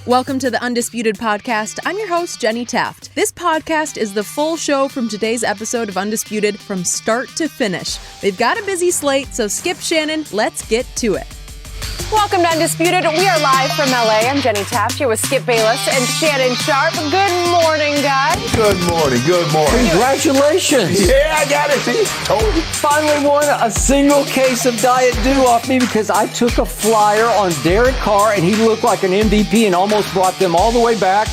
Welcome to the Undisputed podcast. I'm your host, Jenny Taft. This podcast is the full show from today's episode of Undisputed from start to finish. They've got a busy slate, so Skip, Shannon, let's get to it. Welcome to Undisputed. We are live from LA. I'm Jenny Taft here with Skip Bayless and Shannon Sharpe. Good morning, guys. Good morning. Good morning. Congratulations. Yeah, I got it. See? Told you. Finally won a single case of Diet Dew off me because I took a flyer on Derek Carr and he looked like an MVP and almost brought them all the way back.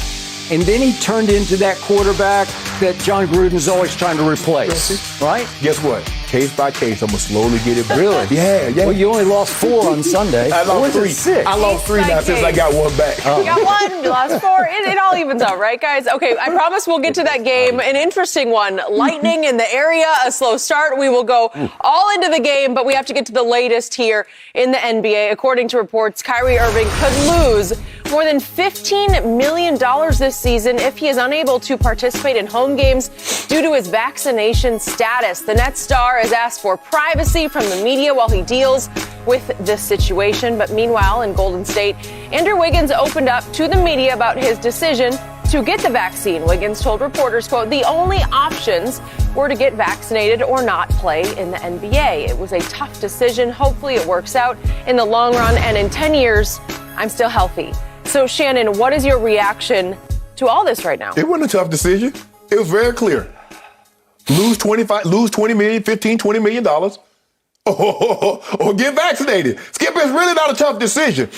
And then he turned into that quarterback that John Gruden's always trying to replace, right? Guess what? Case by case, I'm going to slowly get it back. Really? Yeah. Well, you only lost 4 on Sunday. I lost 3. 6? I lost 3 now since I got one back. You got 1, you lost 4. It all evens out, right, guys? Okay, I promise we'll get to that game. An interesting one. Lightning in the area, a slow start. We will go all into the game, but we have to get to the latest here in the NBA. According to reports, Kyrie Irving could lose more than $15 million this season if he is unable to participate in home games due to his vaccination status. The Nets star has asked for privacy from the media while he deals with this situation. But meanwhile, in Golden State, Andrew Wiggins opened up to the media about his decision to get the vaccine. Wiggins told reporters, quote, the only options were to get vaccinated or not play in the NBA. It was a tough decision. Hopefully it works out in the long run. And in 10 years, I'm still healthy. So, Shannon, what is your reaction to all this right now? It wasn't a tough decision. It was very clear. Lose 20 million, $20 million, or get vaccinated. Skip, it's really not a tough decision.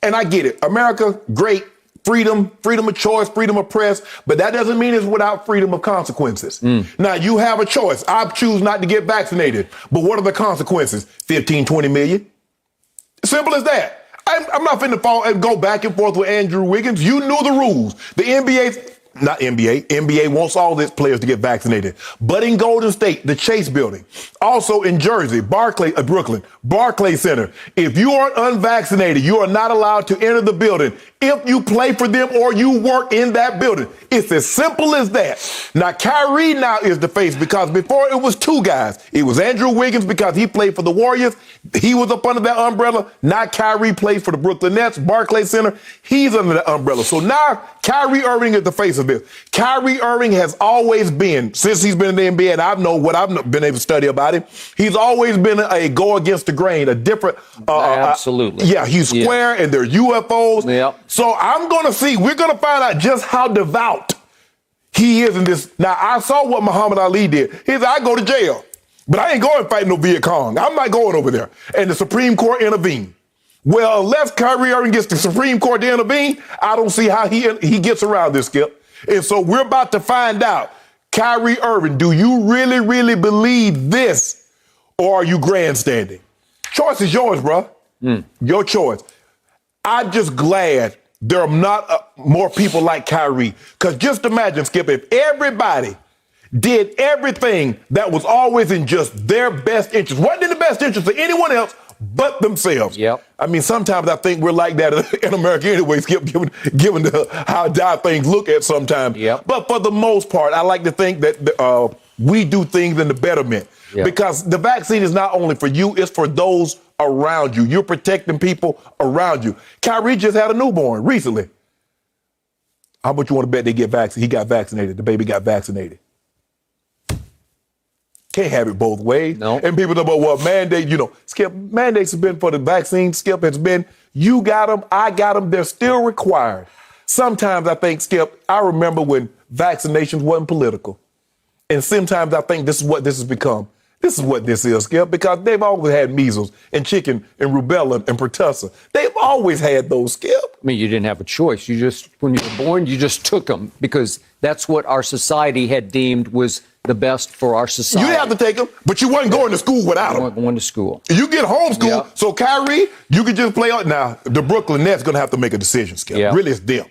And I get it. America, great. Freedom of choice, freedom of press, but that doesn't mean it's without freedom of consequences. Now, you have a choice. I choose not to get vaccinated, but what are the consequences? 15, 20 million? Simple as that. I'm not finna fall and go back and forth with Andrew Wiggins. You knew the rules. The NBA wants all its players to get vaccinated. But in Golden State, the Chase Building, also in Jersey, Brooklyn, Barclays Center, if you are unvaccinated, you are not allowed to enter the building if you play for them or you work in that building. It's as simple as that. Now, Kyrie now is the face because before it was 2 guys. It was Andrew Wiggins because he played for the Warriors. He was up under that umbrella. Now Kyrie plays for the Brooklyn Nets, Barclays Center. He's under that umbrella. So now Kyrie Irving is the face of this. Kyrie Irving has always been, since he's been in the NBA, and I know what I've been able to study about him, he's always been a go against the grain, a different. Absolutely. He's square and they're UFOs. Yep. So I'm going to see, we're going to find out just how devout he is in this. Now, I saw what Muhammad Ali did. He said, I go to jail, but I ain't going to fight no Viet Cong. I'm not going over there. And the Supreme Court intervened. Well, unless Kyrie Irving gets the Supreme Court to intervene, I don't see how he gets around this, Skip. And so we're about to find out, Kyrie Irving, do you really, really believe this, or are you grandstanding? Choice is yours, bro. Your choice. I'm just glad there are not more people like Kyrie. Because just imagine, Skip, if everybody did everything that was always in just their best interest, wasn't in the best interest of anyone else but themselves. Yep. I mean, sometimes I think we're like that in America anyway, Skip, given how dire things look at sometimes. Yep. But for the most part, I like to think that we do things in the betterment. Yep. Because the vaccine is not only for you, it's for those around you. You're protecting people around you. Kyrie just had a newborn recently. How much you want to bet they get vaccinated? He got vaccinated. The baby got vaccinated. Can't have it both ways. No. And people talk about, well, mandate, Skip, mandates have been for the vaccine. Skip has been, you got them, I got them. They're still required. Sometimes I think, Skip, I remember when vaccinations wasn't political. And sometimes I think this is what this has become. This is what this is, Skip, because they've always had measles and chicken and rubella and pertussis. They've always had those, Skip. I mean, you didn't have a choice. When you were born, you just took them because that's what our society had deemed was the best for our society. You didn't have to take them, but you wasn't going to school without them. You weren't going to school. You get homeschooled, so Kyrie, you can just play on. Now, the Brooklyn Nets going to have to make a decision, Skip. Yeah. Really, it's them.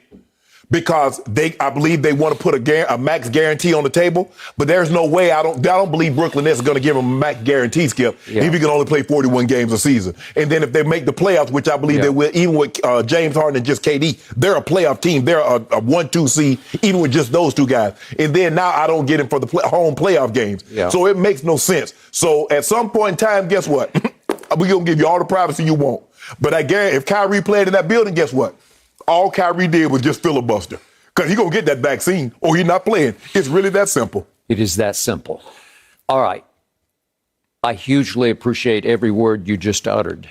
Because I believe they want to put a max guarantee on the table, but there's no way. I don't believe Brooklyn Nets is going to give him a max guarantee, Skip, if he can only play 41 games a season. And then if they make the playoffs, which I believe they will, even with James Harden and just KD, they're a playoff team. They're a 1-2 seed, even with just those 2 guys. And then now I don't get him for the home playoff games. Yeah. So it makes no sense. So at some point in time, guess what? We're going to give you all the privacy you want. But I guarantee if Kyrie played in that building, guess what? all Kyrie did was just filibuster. Because he's going to get that vaccine or he's not playing. It's really that simple. It is that simple. All right. I hugely appreciate every word you just uttered.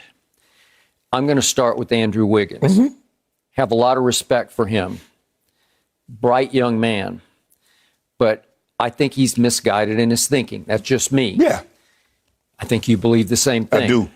I'm going to start with Andrew Wiggins. Mm-hmm. Have a lot of respect for him. Bright young man. But I think he's misguided in his thinking. That's just me. Yeah. I think you believe the same thing. I do.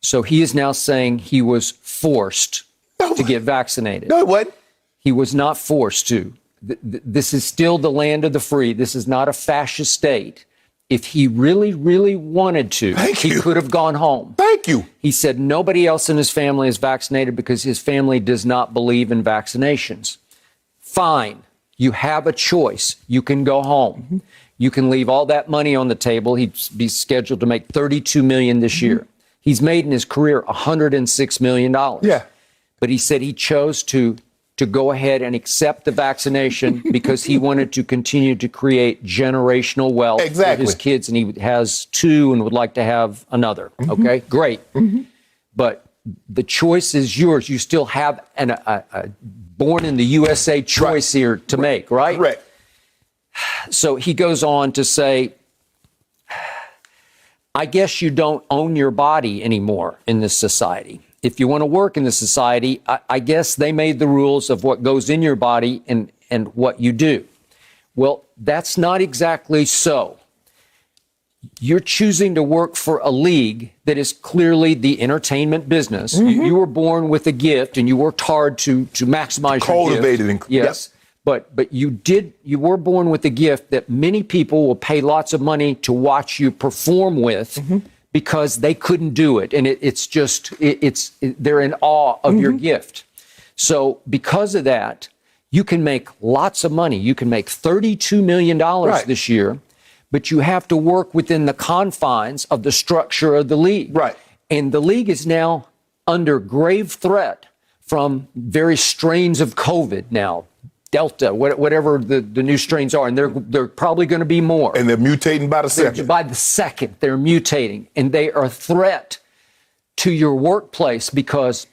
So he is now saying he was forced to get vaccinated. No, it wasn't. He was not forced to. This is still the land of the free. This is not a fascist state. If he really, really wanted to, he could have gone home. Thank you. He said nobody else in his family is vaccinated because his family does not believe in vaccinations. Fine. You have a choice. You can go home. Mm-hmm. You can leave all that money on the table. He'd be scheduled to make $32 million this year. He's made in his career $106 million. Yeah. But he said he chose to go ahead and accept the vaccination because he wanted to continue to create generational wealth for his kids. And he has 2 and would like to have another. Mm-hmm. Okay, great. Mm-hmm. But the choice is yours. You still have a born in the USA choice here to make, right? Right. So he goes on to say, I guess you don't own your body anymore in this society. If you want to work in this society, I guess they made the rules of what goes in your body and what you do. Well, that's not exactly so. You're choosing to work for a league that is clearly the entertainment business. Mm-hmm. You were born with a gift and you worked hard to maximize cultivated your gift. Yes. Yep. But you were born with a gift that many people will pay lots of money to watch you perform with because they couldn't do it. And they're in awe of your gift. So because of that, you can make lots of money. You can make $32 million this year, but you have to work within the confines of the structure of the league. Right. And the league is now under grave threat from various strains of COVID now. Delta, whatever the new strains are, and they're probably going to be more. And they're mutating by the second. By the second, they're mutating, and they are a threat to your workplace because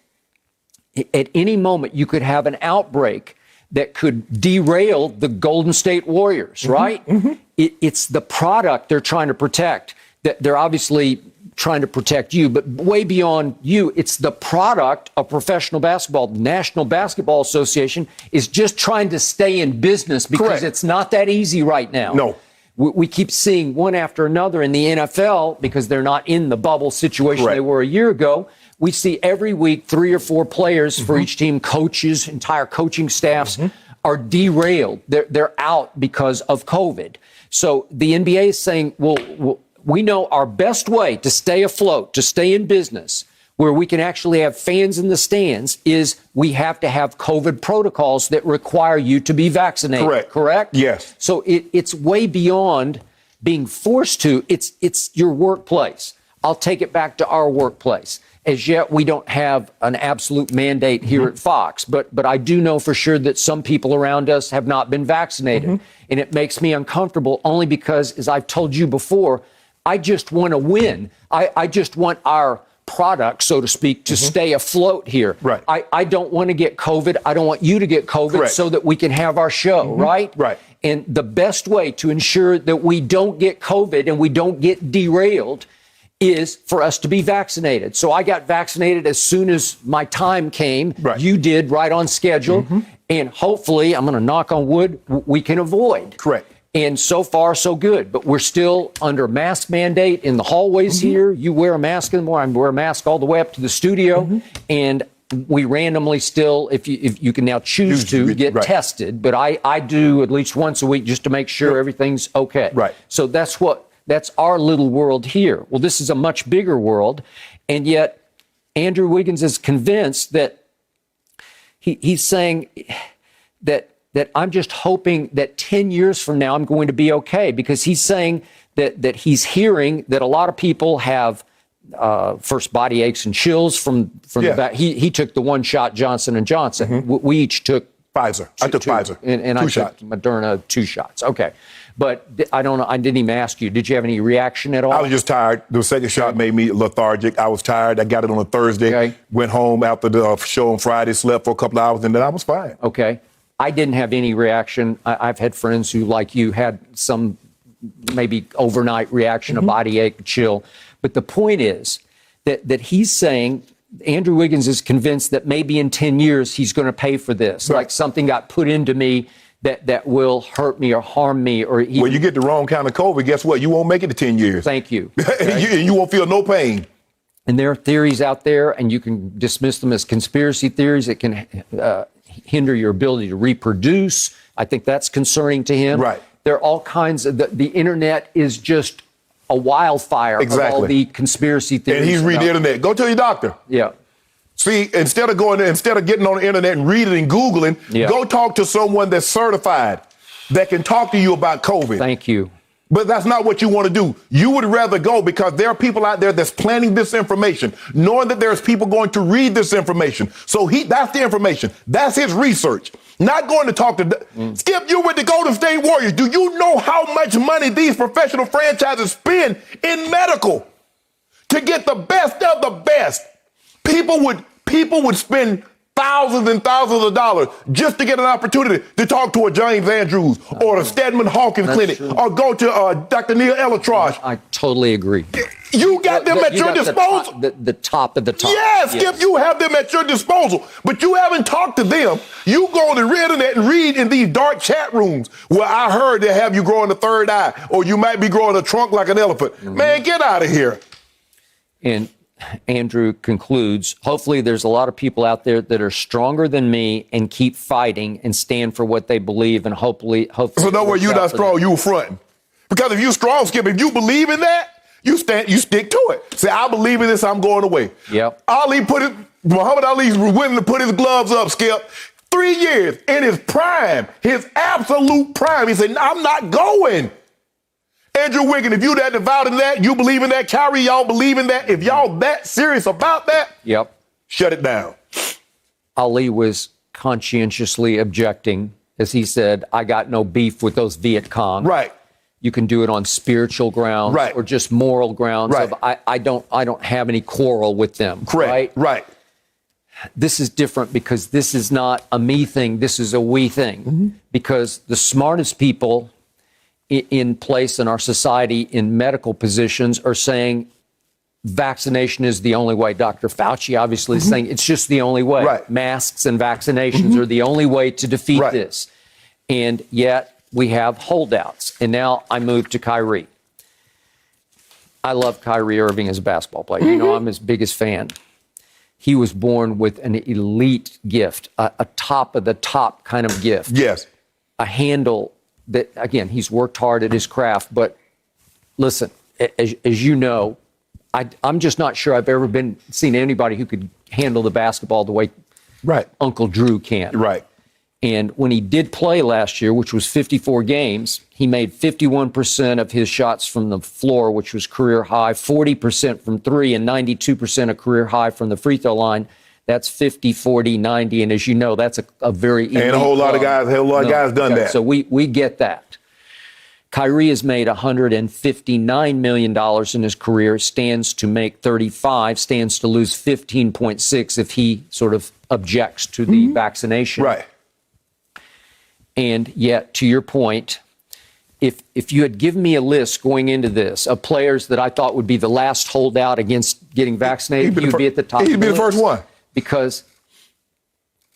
at any moment you could have an outbreak that could derail the Golden State Warriors, right? Mm-hmm. It's the product they're trying to protect. They're obviously trying to protect you, but way beyond you, it's the product of professional basketball. The National Basketball Association is just trying to stay in business because it's not that easy right now. No. We keep seeing one after another in the NFL because they're not in the bubble situation they were a year ago. We see every week 3 or 4 players for each team, coaches, entire coaching staffs are derailed. They're out because of COVID. So the NBA is saying, well, we know our best way to stay afloat, to stay in business, where we can actually have fans in the stands, is we have to have COVID protocols that require you to be vaccinated. Correct? Yes. So it's way beyond being forced to. It's your workplace. I'll take it back to our workplace. As yet, we don't have an absolute mandate here at Fox, but I do know for sure that some people around us have not been vaccinated. And it makes me uncomfortable only because, as I've told you before, I just want to win. I just want our product, so to speak, to stay afloat here. Right. I don't want to get COVID. I don't want you to get COVID so that we can have our show, right? Right. And the best way to ensure that we don't get COVID and we don't get derailed is for us to be vaccinated. So I got vaccinated as soon as my time came. Right. You did, right on schedule. And hopefully, I'm going to knock on wood, we can avoid. Correct. And so far, so good. But we're still under mask mandate in the hallways here. You wear a mask in the morning. I wear a mask all the way up to the studio. And we randomly still, if you can now choose to get tested. But I do at least once a week just to make sure everything's okay. Right. So that's our little world here. Well, this is a much bigger world. And yet, Andrew Wiggins is convinced that he's saying that I'm just hoping that 10 years from now I'm going to be okay, because he's saying that he's hearing that a lot of people have first body aches and chills from the back. He took the one-shot Johnson & Johnson. We each took Pfizer. I took Pfizer. And I took Moderna 2 shots. Okay. But I don't know. I didn't even ask you. Did you have any reaction at all? I was just tired. The second shot made me lethargic. I was tired. I got it on a Thursday. Went home after the show on Friday, slept for a couple of hours, and then I was fine. Okay. I didn't have any reaction. I've had friends who, like you, had some maybe overnight reaction, a body ache, a chill. But the point is that he's saying Andrew Wiggins is convinced that maybe in 10 years he's going to pay for this. Right. Like something got put into me that will hurt me or harm me. Or when you get the wrong kind of COVID, guess what? You won't make it to 10 years. Thank you. Okay? you won't feel no pain. And there are theories out there, and you can dismiss them as conspiracy theories. It can hinder your ability to reproduce. I think that's concerning to him. Right. There are all kinds of the internet is just a wildfire of all the conspiracy theories. And he's reading the internet. Go to your doctor. Yeah. See, instead of getting on the internet and reading and Googling, go talk to someone that's certified that can talk to you about COVID. Thank you. But that's not what you want to do. You would rather go because there are people out there that's planning this information, knowing that there's people going to read this information. So that's the information. That's his research. Not going to talk to Skip, you with the Golden State Warriors. Do you know how much money these professional franchises spend in medical to get the best of the best? People would spend thousands and thousands of dollars just to get an opportunity to talk to a James Andrews or a Stedman Hawkins clinic or go to Dr. Neil Elatrosh. I totally agree. You got them at your disposal. The top of the top. Yes, Skip, you have them at your disposal, but you haven't talked to them. You go on the internet and read in these dark chat rooms where I heard they have you growing a third eye or you might be growing a trunk like an elephant. Man, get out of here. And Andrew concludes, hopefully there's a lot of people out there that are stronger than me and keep fighting and stand for what they believe, and hopefully. So no way you're not strong, you fronting. Because if you're strong, Skip, if you believe in that, you stick to it. Say, I believe in this, I'm going away. Yep. Muhammad Ali's willing to put his gloves up, Skip. 3 years in his prime, his absolute prime. He said, I'm not going. Andrew Wiggins, if you that devout in that, you believe in that, Kyrie, y'all believe in that, if y'all that serious about that, shut it down. Ali was conscientiously objecting, as he said, I got no beef with those Viet Cong. Right. You can do it on spiritual grounds or just moral grounds. Right. I don't have any quarrel with them. Correct. Right. This is different because this is not a me thing. This is a we thing. Because the smartest people in place in our society in medical positions are saying vaccination is the only way. Dr. Fauci obviously is saying it's just the only way. Right. Masks and vaccinations are the only way to defeat this. And yet we have holdouts. And now I move to Kyrie. I love Kyrie Irving as a basketball player. You know, I'm his biggest fan. He was born with an elite gift, a top of the top kind of gift. Yes. A handle that, again, he's worked hard at his craft. But listen, as you know, I'm just not sure I've ever seen anybody who could handle the basketball the way Uncle Drew can. Right. And when he did play last year, which was 54 games, he made 51% of his shots from the floor, which was career high, 40% from three, and 92% a career high from the free throw line. That's 50, 40, 90. And as you know, that's a very elite and a whole lot of guys done that. So we get that. Kyrie has made $159 million in his career, stands to make 35, stands to lose 15.6 if he sort of objects to the vaccination. Right. And yet, to your point, if you had given me a list going into this of players that I thought would be the last holdout against getting vaccinated, you'd be at the top of the list. He'd be the first one. Because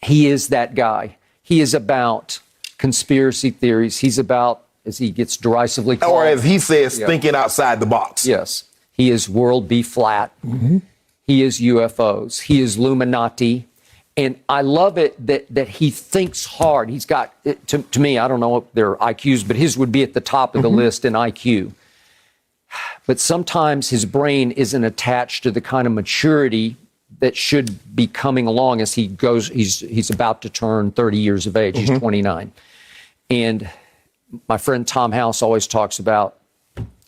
he is that guy. He is about conspiracy theories. He's about, as he gets derisively called. Or as he says, thinking outside the box. Yes. He is world B flat. He is UFOs. He is Illuminati. And I love it that he thinks hard. He's got, to me, I don't know their IQs, but his would be at the top of the list in IQ. But sometimes his brain isn't attached to the kind of maturity that should be coming along as he goes. He's about to turn 30 years of age. He's 29. And my friend Tom House always talks about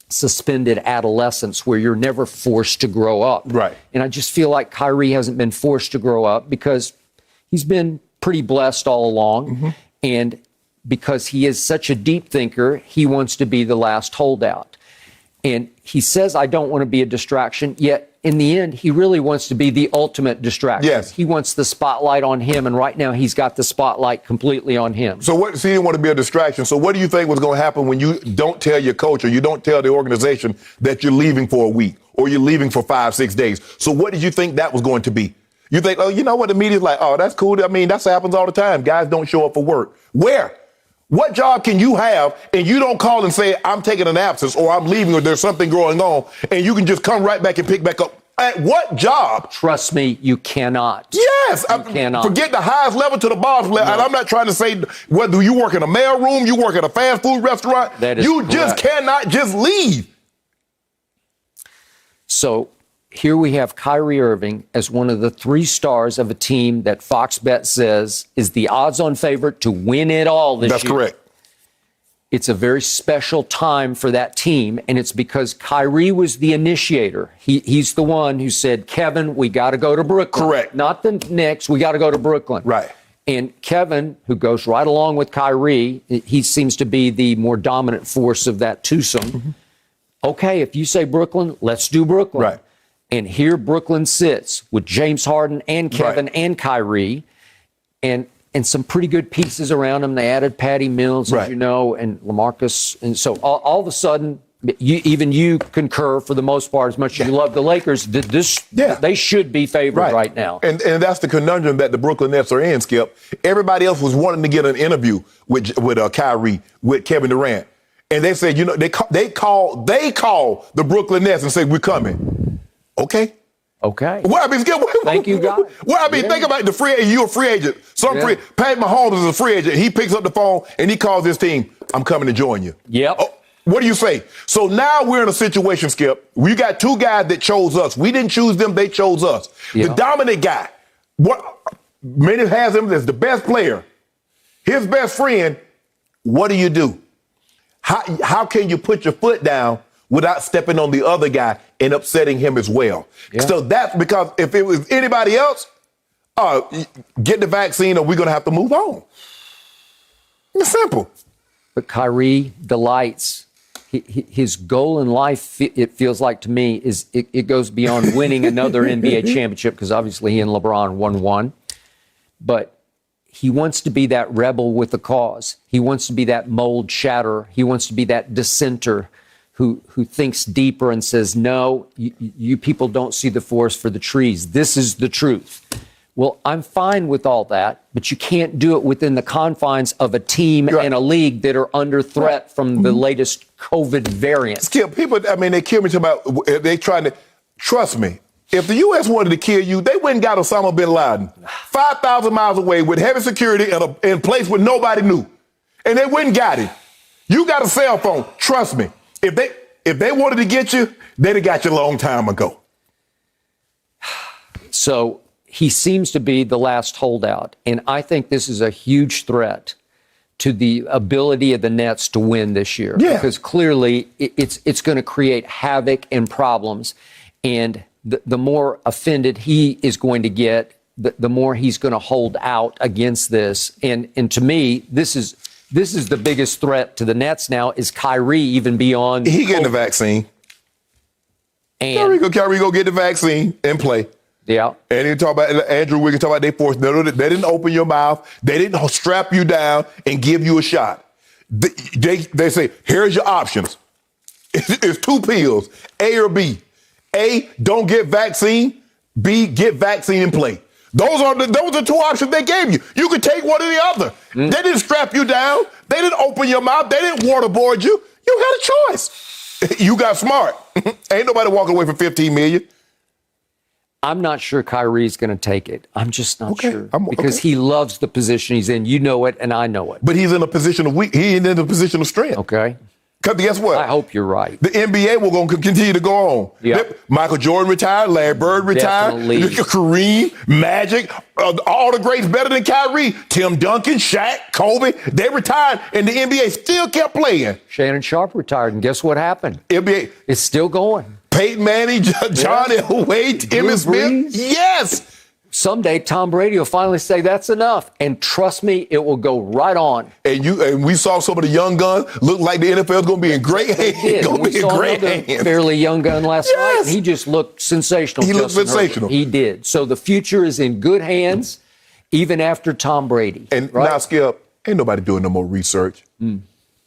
suspended adolescence, where you're never forced to grow up. Right. And I just feel like Kyrie hasn't been forced to grow up because he's been pretty blessed all along. And because he is such a deep thinker, he wants to be the last holdout. And he says, I don't want to be a distraction, yet in the end, he really wants to be the ultimate distraction. Yes. He wants the spotlight on him, and right now he's got the spotlight completely on him. So he didn't want to be a distraction. So what do you think was going to happen when you don't tell your coach or you don't tell the organization that you're leaving for a week or you're leaving for 5-6 days? So what did you think that was going to be? You think, oh, you know what? The media's like, oh, that's cool. I mean, that happens all the time. Guys don't show up for work. Where? What job can you have and you don't call and say, I'm taking an absence or I'm leaving or there's something going on, and you can just come right back and pick back up? At what job? Trust me, you cannot. Yes. You cannot. Forget the highest level to the bottom level. No. And I'm not trying to say whether you work in a mail room, you work at a fast food restaurant. That is you correct. just cannot just leave. So here we have Kyrie Irving as one of the 3 stars of a team that Fox Bet says is the odds-on favorite to win it all this year. That's correct. It's a very special time for that team, and it's because Kyrie was the initiator. He's the one who said, Kevin, we got to go to Brooklyn. Correct. Not the Knicks, we got to go to Brooklyn. Right. And Kevin, who goes right along with Kyrie, he seems to be the more dominant force of that twosome. Okay, if you say Brooklyn, let's do Brooklyn. Right. And here Brooklyn sits with James Harden and Kevin and Kyrie and some pretty good pieces around them. They added Patty Mills, as you know, and LaMarcus. And so all of a sudden, even you concur for the most part, as much as you love the Lakers, they should be favored right now. And that's the conundrum that the Brooklyn Nets are in, Skip. Everybody else was wanting to get an interview with Kyrie, with Kevin Durant. And they said, you know, they call the Brooklyn Nets and say, we're coming. Okay. Well, I mean, thank you, God. Well, I mean, think about the free agent. You're a free agent. Pat Mahomes is a free agent. He picks up the phone and he calls his team. I'm coming to join you. Yep. Oh, what do you say? So now we're in a situation, Skip. We got 2 guys that chose us. We didn't choose them. They chose us. Yeah. The dominant guy. Many has him as the best player. His best friend. What do? How can you put your foot down without stepping on the other guy and upsetting him as well? Yeah. So that's because if it was anybody else, get the vaccine or we're going to have to move on. It's simple. But Kyrie delights. His goal in life, it feels like to me, is it goes beyond winning another NBA championship, because obviously he and LeBron won one. But he wants to be that rebel with a cause. He wants to be that mold shatterer. He wants to be that dissenter who thinks deeper and says, no, you people don't see the forest for the trees. This is the truth. Well, I'm fine with all that, but you can't do it within the confines of a team and a league that are under threat from the latest COVID variant. Skip, people, I mean, they kill me about, they trying to, trust me, if the U.S. wanted to kill you, they went and got Osama bin Laden, 5,000 miles away with heavy security in a place where nobody knew. And they went and got him. You got a cell phone, trust me. If they wanted to get you, they'd have got you a long time ago. So he seems to be the last holdout. And I think this is a huge threat to the ability of the Nets to win this year. Yeah. Because clearly it's going to create havoc and problems. And the more offended he is going to get, the more he's going to hold out against this. And to me, this is the biggest threat to the Nets now, is Kyrie even beyond. He getting the vaccine. And Kyrie go get the vaccine and play. Yeah. And you talk about Andrew Wiggins, talk about they forced. They didn't open your mouth. They didn't strap you down and give you a shot. They say, here's your options. It's 2 pills, A or B. A, don't get vaccine. B, get vaccine and play. Those are 2 options they gave you. You could take one or the other. They didn't strap you down. They didn't open your mouth. They didn't waterboard you. You had a choice. You got smart. Ain't nobody walking away for $15 million. I'm not sure Kyrie's going to take it. I'm just not sure. Because he loves the position he's in. You know it, and I know it. But he's in a position of weak. He ain't in a position of strength. Okay. Because guess what? I hope you're right. The NBA will going to continue to go on. Yep. Michael Jordan retired. Larry Bird retired. Definitely. Kareem, Magic, all the greats better than Kyrie. Tim Duncan, Shaq, Kobe. They retired, and the NBA still kept playing. Shannon Sharpe retired, and guess what happened? NBA. It's still going. Peyton Manning, John Elway, Emmitt Smith. Yes. someday Tom Brady will finally say that's enough. And trust me, it will go right on. And we saw some of the young guns look like the NFL is going to be in great hands. Going to be in great hands. Fairly young gun last night. And he just looked sensational. He looked sensational. He did. So the future is in good hands, even after Tom Brady. And now, Skip, ain't nobody doing no more research. I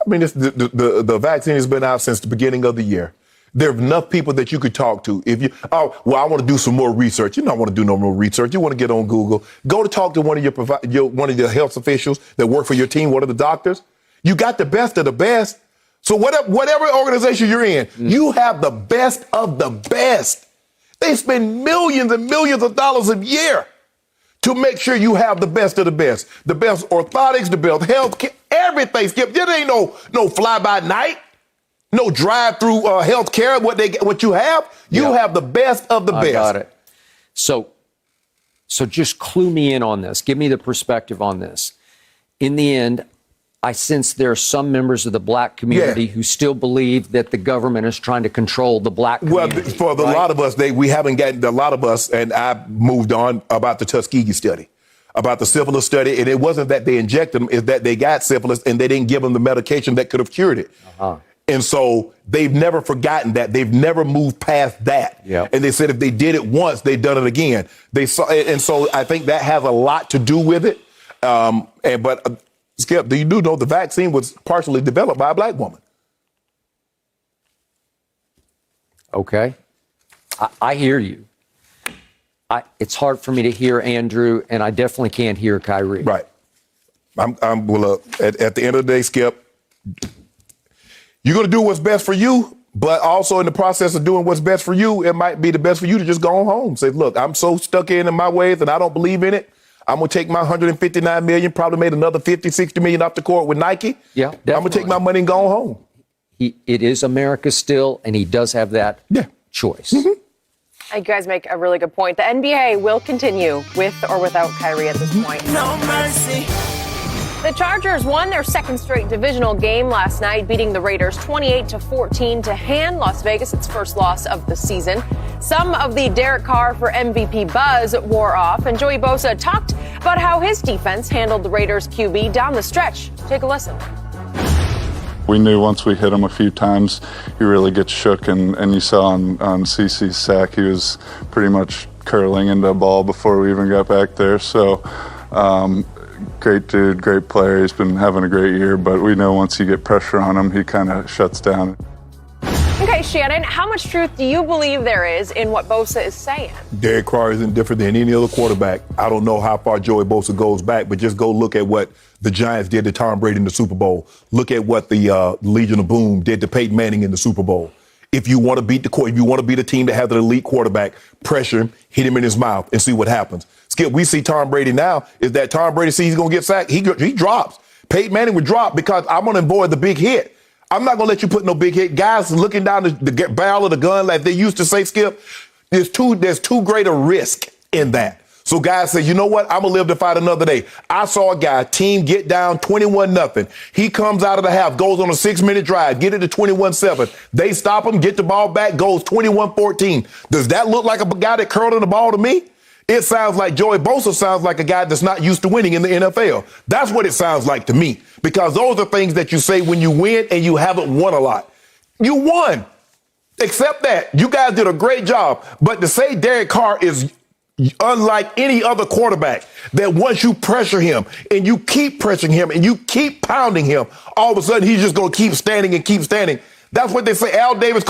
mean, the vaccine has been out since the beginning of the year. There are enough people that you could talk to. If you, I want to do some more research. You don't want to do no more research. You want to get on Google. Go to talk to one of your health officials that work for your team, one of the doctors. You got the best of the best. So whatever organization you're in, you have the best of the best. They spend millions and millions of dollars a year to make sure you have the best of the best. The best orthotics, the best health care, everything, Skip. There ain't no fly-by-night. No drive-through health care, what you have. You have the best of the best. I got it. So just clue me in on this. Give me the perspective on this. In the end, I sense there are some members of the black community who still believe that the government is trying to control the black community. Well, for a lot of us, we haven't gotten, a lot of us, and I moved on about the Tuskegee study, about the syphilis study, and it wasn't that they injected them, it's that they got syphilis and they didn't give them the medication that could have cured it. And so they've never forgotten that. They've never moved past that. Yep. And they said if they did it once, they've done it again. And so I think that has a lot to do with it. But Skip, you do know the vaccine was partially developed by a black woman. Okay. I hear you. It's hard for me to hear Andrew, and I definitely can't hear Kyrie. Right. At the end of the day, Skip, you're going to do what's best for you, but also in the process of doing what's best for you, it might be the best for you to just go home. Say, look, I'm so stuck in my ways and I don't believe in it. I'm going to take my $159 million, probably made another $50, $60 million off the court with Nike. Yeah, definitely. I'm going to take my money and go home. It is America still, and he does have that choice. You guys make a really good point. The NBA will continue with or without Kyrie at this point. No mercy. The Chargers won their second straight divisional game last night, beating the Raiders 28-14 to hand Las Vegas its first loss of the season. Some of the Derek Carr for MVP buzz wore off, and Joey Bosa talked about how his defense handled the Raiders QB down the stretch. Take a listen. We knew once we hit him a few times, he really gets shook, and you saw on CeCe's sack, he was pretty much curling into a ball before we even got back there. So, great dude, great player. He's been having a great year, but we know once you get pressure on him, he kind of shuts down. Okay, Shannon, how much truth do you believe there is in what Bosa is saying? Derek Carr isn't different than any other quarterback. I don't know how far Joey Bosa goes back, but just go look at what the Giants did to Tom Brady in the Super Bowl. Look at what the Legion of Boom did to Peyton Manning in the Super Bowl. If you want to beat if you want to beat a team that has an elite quarterback, pressure him, hit him in his mouth, and see what happens. Skip, we see Tom Brady now is that Tom Brady sees he's going to get sacked. He drops. Peyton Manning would drop because I'm going to avoid the big hit. I'm not going to let you put no big hit. Guys looking down the barrel of the gun, like they used to say, Skip, there's too great a risk in that. So guys say, you know what? I'm going to live to fight another day. I saw a guy, team get down 21-0. He comes out of the half, goes on a 6-minute drive, get it to 21-7. They stop him, get the ball back, goes 21-14. Does that look like a guy that curled in the ball to me? It sounds like Joey Bosa sounds like a guy that's not used to winning in the NFL. That's what it sounds like to me, because those are things that you say when you win and you haven't won a lot. You won. Accept that. You guys did a great job. But to say Derek Carr is unlike any other quarterback, that once you pressure him and you keep pressuring him and you keep pounding him, all of a sudden he's just going to keep standing and keep standing. That's what they say. Al Davis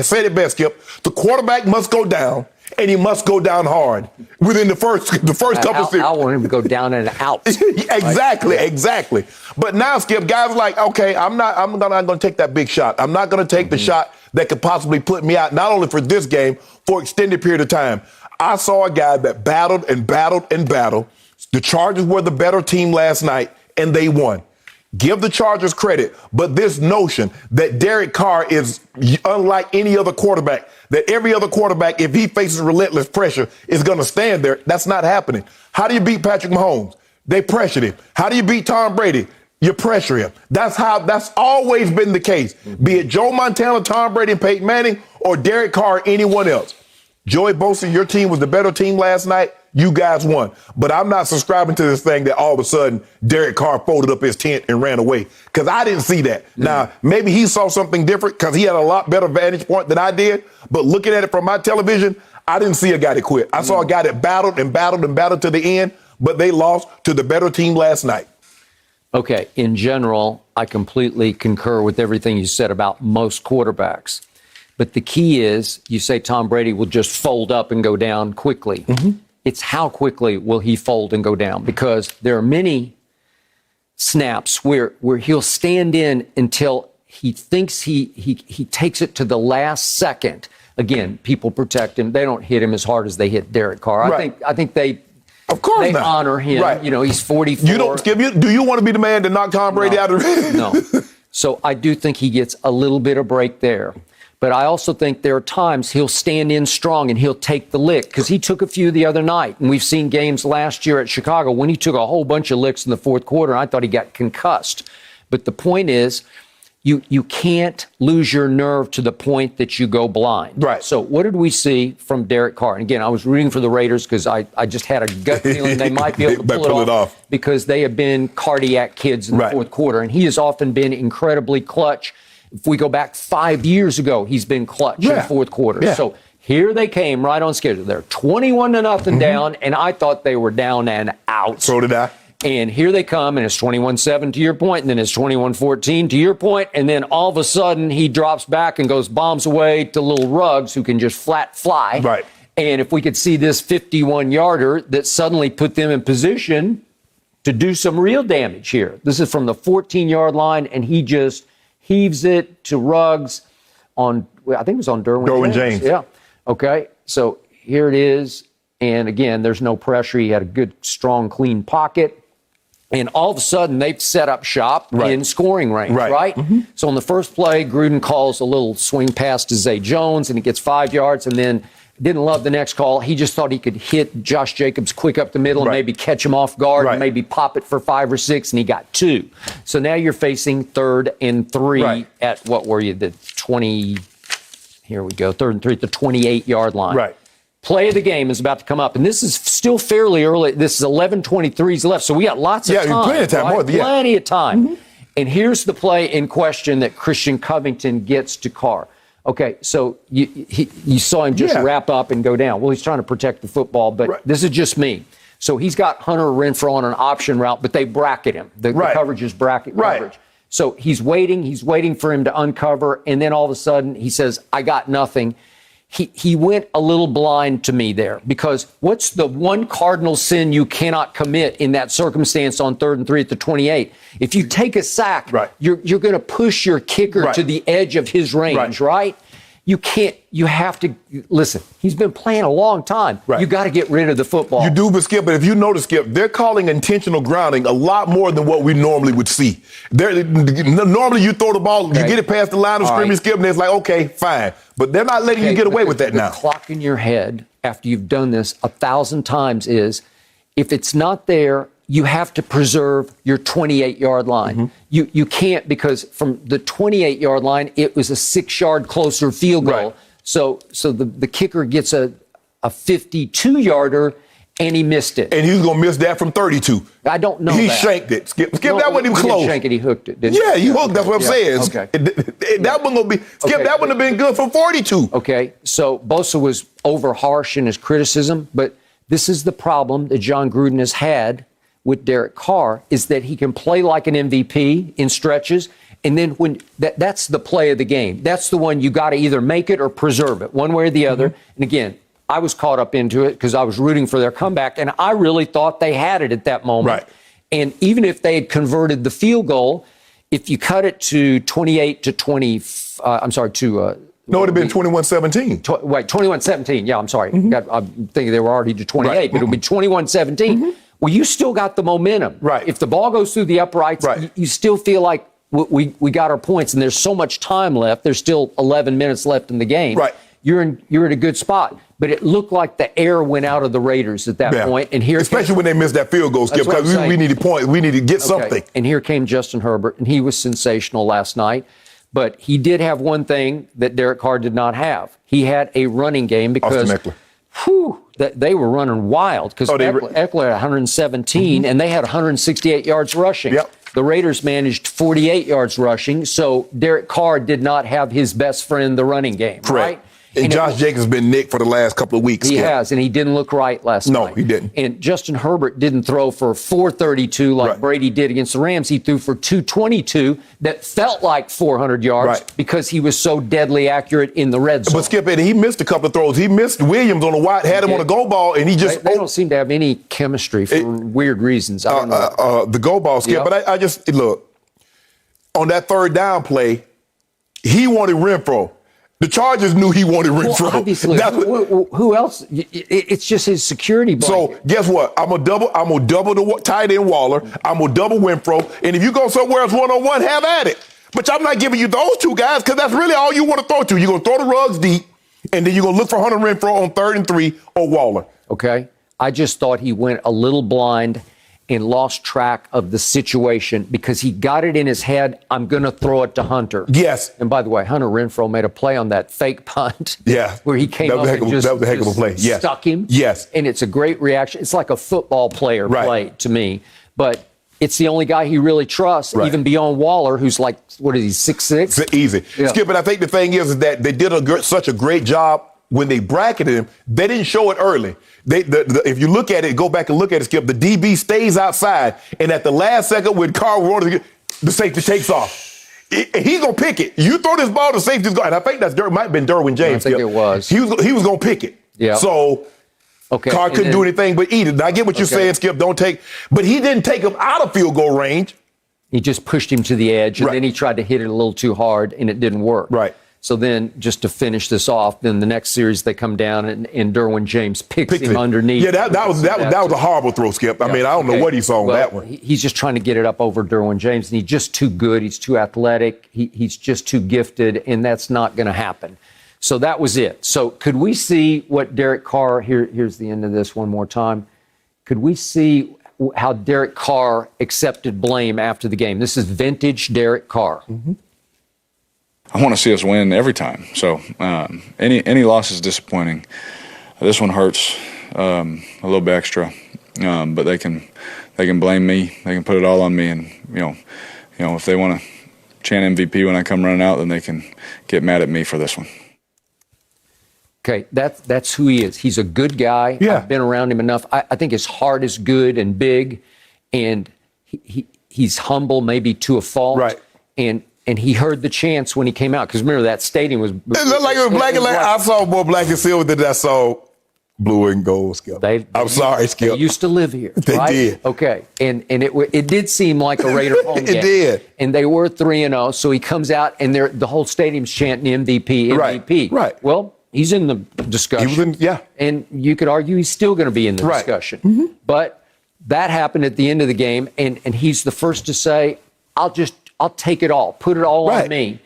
said it best, Skip. The quarterback must go down, and he must go down hard within the first couple series. I want him to go down and out. Exactly. But now, Skip, guys are like, okay, I'm not going to take that big shot. I'm not going to take the shot that could possibly put me out, not only for this game, for an extended period of time. I saw a guy that battled and battled and battled. The Chargers were the better team last night, and they won. Give the Chargers credit, but this notion that Derek Carr is unlike any other quarterback, that every other quarterback, if he faces relentless pressure, is going to stand there, that's not happening. How do you beat Patrick Mahomes? They pressured him. How do you beat Tom Brady? You pressure him. That's always been the case, be it Joe Montana, Tom Brady, and Peyton Manning, or Derek Carr, or anyone else. Joey Bosa, your team was the better team last night. You guys won. But I'm not subscribing to this thing that all of a sudden Derek Carr folded up his tent and ran away, because I didn't see that. Now, maybe he saw something different because he had a lot better vantage point than I did. But looking at it from my television, I didn't see a guy that quit. I saw a guy that battled and battled and battled to the end, but they lost to the better team last night. Okay, in general, I completely concur with everything you said about most quarterbacks. But the key is, you say Tom Brady will just fold up and go down quickly. It's how quickly will he fold and go down? Because there are many snaps where he'll stand in until he thinks he takes it to the last second. Again, people protect him. They don't hit him as hard as they hit Derek Carr. I think they honor him. Right. You know, he's 44. You don't, Skip, do you want to be the man to knock Tom Brady out of the No. So I do think he gets a little bit of break there. But I also think there are times he'll stand in strong and he'll take the lick, because he took a few the other night. And we've seen games last year at Chicago when he took a whole bunch of licks in the fourth quarter. And I thought he got concussed. But the point is, you can't lose your nerve to the point that you go blind. Right. So what did we see from Derek Carr? And again, I was rooting for the Raiders because I just had a gut feeling they might be able to pull it off because they have been cardiac kids in the fourth quarter. And he has often been incredibly clutch. If we go back 5 years ago, he's been clutch in the fourth quarter. Yeah. So here they came right on schedule. They're 21-0 down, and I thought they were down and out. So did I. And here they come, and it's 21-7 to your point, and then it's 21-14 to your point, and then all of a sudden he drops back and goes bombs away to little Ruggs, who can just flat fly. Right. And if we could see this 51-yarder that suddenly put them in position to do some real damage here. This is from the 14-yard line, and he just heaves it to Ruggs on, I think it was on Derwin James. Yeah. Okay. So here it is. And again, there's no pressure. He had a good, strong, clean pocket. And all of a sudden, they've set up shop in scoring range, right? So on the first play, Gruden calls a little swing pass to Zay Jones, and he gets 5 yards, and then didn't love the next call. He just thought he could hit Josh Jacobs quick up the middle and maybe catch him off guard and maybe pop it for 5 or 6, and he got 2. So now you're facing 3rd and 3 at, what were you, the 20, here we go, 3rd and 3 at the 28-yard line. Right. Play of the game is about to come up, and this is still fairly early. This is 11:23 left, so we got lots of time. Yeah, plenty of time. More, plenty of time. And here's the play in question that Christian Covington gets to Carr. Okay, so you saw him just wrap up and go down. Well, he's trying to protect the football, but this is just me. So he's got Hunter Renfrow on an option route, but they bracket him. The coverage is bracket coverage. So he's waiting for him to uncover, and then all of a sudden he says, I got nothing. He went a little blind to me there, because what's the one cardinal sin you cannot commit in that circumstance on 3rd and 3 at the 28? If you take a sack, you're going to push your kicker to the edge of his range, right? You have to, listen, he's been playing a long time. You got to get rid of the football. You do, but Skip, but if you notice, Skip, they're calling intentional grounding a lot more than what we normally would see. Normally you throw the ball, you get it past the line of scrimmage, Skip, and it's like, okay, fine. But they're not letting you get away with that now. The clock in your head, after you've done this 1,000 times, is if it's not there, you have to preserve your 28-yard line. You can't, because from the 28-yard line, it was a 6-yard closer field goal. So the kicker gets a 52-yarder, and he missed it. And he was going to miss that from 32. I don't know He that. shanked it. Skip, that wasn't even close. He didn't shank it, he hooked it, didn't he? Yeah, he hooked. That's what I'm saying. Okay. That wasn't going to be, Skip, that wouldn't have been good from 42. Okay, so Bosa was over harsh in his criticism, but this is the problem that John Gruden has had with Derek Carr, is that he can play like an MVP in stretches, and then when that's the play of the game. That's the one you got to either make it or preserve it, one way or the other. And again, I was caught up into it because I was rooting for their comeback, and I really thought they had it at that moment. And even if they had converted the field goal, if you cut it to 28 to 20, no, it would have been 21-17. Wait, 21-17. Yeah, I'm sorry. I'm thinking they were already to 28, but it would be 21-17. Well, you still got the momentum. If the ball goes through the uprights, you still feel like we got our points, and there's so much time left. There's still 11 minutes left in the game. You're in a good spot. But it looked like the air went out of the Raiders at that point. And here, especially when they missed that field goal, Skip, because we needed points. We needed to get something. And here came Justin Herbert, and he was sensational last night. But he did have one thing that Derek Carr did not have. He had a running game because they were running wild because Eckler had 117 and they had 168 yards rushing. Yep. The Raiders managed 48 yards rushing, so Derek Carr did not have his best friend, the running game. Correct. Right? And Josh Jacobs has been nicked for the last couple of weeks. He has, and he didn't look right last night. No, he didn't. And Justin Herbert didn't throw for 432 like Brady did against the Rams. He threw for 222 that felt like 400 yards because he was so deadly accurate in the red zone. But Skip, and he missed a couple of throws. He missed Williams on the wide, had him on a go ball, and he just... They don't seem to have any chemistry for weird reasons. I don't know. The go ball, Skip, but I just... Look, on that third down play, he wanted Renfro. The Chargers knew he wanted Renfro. Well, obviously, who else? It's just his security blanket. So guess what? I'm gonna double the tight end Waller. I'm gonna double Renfro. And if you go somewhere else one-on-one, have at it. But I'm not giving you those two guys because that's really all you want to throw to. You're gonna throw the rugs deep, and then you're gonna look for Hunter Renfro on 3rd and 3 or Waller. Okay. I just thought he went a little blind and lost track of the situation because he got it in his head, I'm going to throw it to Hunter. Yes. And by the way, Hunter Renfro made a play on that fake punt. Yeah. Where he came up and just, that was a heck of a play. Yes. Stuck him. Yes. And it's a great reaction. It's like a football player play to me. But it's the only guy he really trusts, even beyond Waller, who's like, what is he, 6'6"? It's easy. Yeah. Skip, and I think the thing is that they did such a great job when they bracketed him. They didn't show it early. If you look at it, go back and look at it, Skip, the DB stays outside, and at the last second when Carr wanted the safety takes off. He's going to pick it. You throw this ball, the safety's going. And I think might have been Derwin James. I think it was. He was going to pick it. Yeah. So Carr couldn't do anything but eat it. And I get what you're saying, Skip. But he didn't take him out of field goal range. He just pushed him to the edge, and then he tried to hit it a little too hard, and it didn't work. Right. So then, just to finish this off, then the next series they come down and Derwin James picks him underneath. Yeah, that was a horrible throw, Skip. I mean, I don't know what he saw on that one. He's just trying to get it up over Derwin James, and he's just too good. He's too athletic. He's just too gifted, and that's not going to happen. So that was it. So could we see what Derek Carr? Here's the end of this one more time. Could we see how Derek Carr accepted blame after the game? This is vintage Derek Carr. Mm-hmm. I want to see us win every time. So any loss is disappointing. This one hurts a little bit extra, but they can blame me. They can put it all on me, and you know if they want to chant MVP when I come running out, then they can get mad at me for this one. Okay, that's who he is. He's a good guy. Yeah. I've been around him enough. I think his heart is good and big, and he's humble, maybe to a fault. Right. And he heard the chants when he came out. Because remember, that stadium was... It looked like it was black and white. I saw more black and silver than I saw blue and gold, Skip. I'm sorry, Skip. They used to live here, They right? did. Okay. And it did seem like a Raider home game. It did. And they were 3-0. So he comes out, and the whole stadium's chanting MVP, MVP. Right. Well, he's in the discussion. He was in, And you could argue he's still going to be in the discussion. Mm-hmm. But that happened at the end of the game, and he's the first to say, I'll take it all, put it all on me.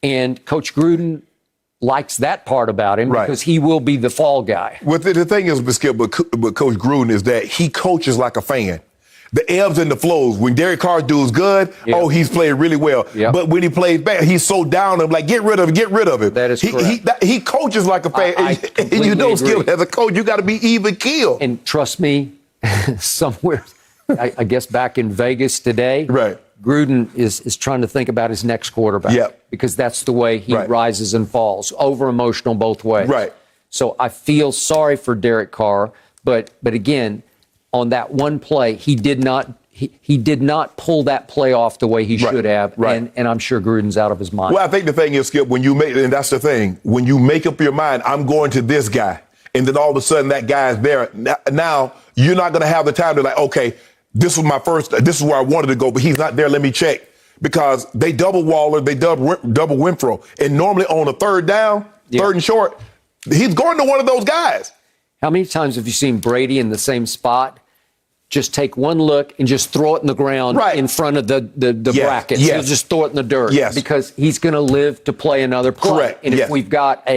And Coach Gruden likes that part about him because he will be the fall guy. Well, the thing is, Skip, but Coach Gruden is that he coaches like a fan. The ebbs and the flows. When Derek Carr does good, he's playing really well. Yep. But when he plays bad, he's so down. I'm like, get rid of him. That is correct. He coaches like a fan. And you know, Skip, as a coach, you got to be even keel. And trust me, somewhere, I guess back in Vegas today, Gruden is trying to think about his next quarterback because that's the way he rises and falls, over emotional both ways. Right. So I feel sorry for Derek Carr, but again, on that one play, he did not pull that play off the way he should have, and I'm sure Gruden's out of his mind. Well, I think the thing is, Skip, and that's the thing, when you make up your mind, I'm going to this guy, and then all of a sudden that guy is there. Now you're not going to have the time to okay, this is where I wanted to go, but he's not there. Let me check. Because they double Waller, they double Renfro. And normally on a third down, third and short, he's going to one of those guys. How many times have you seen Brady in the same spot just take one look and just throw it in the ground in front of the brackets? He'll just throw it in the dirt because he's going to live to play another play. Correct. And if we've got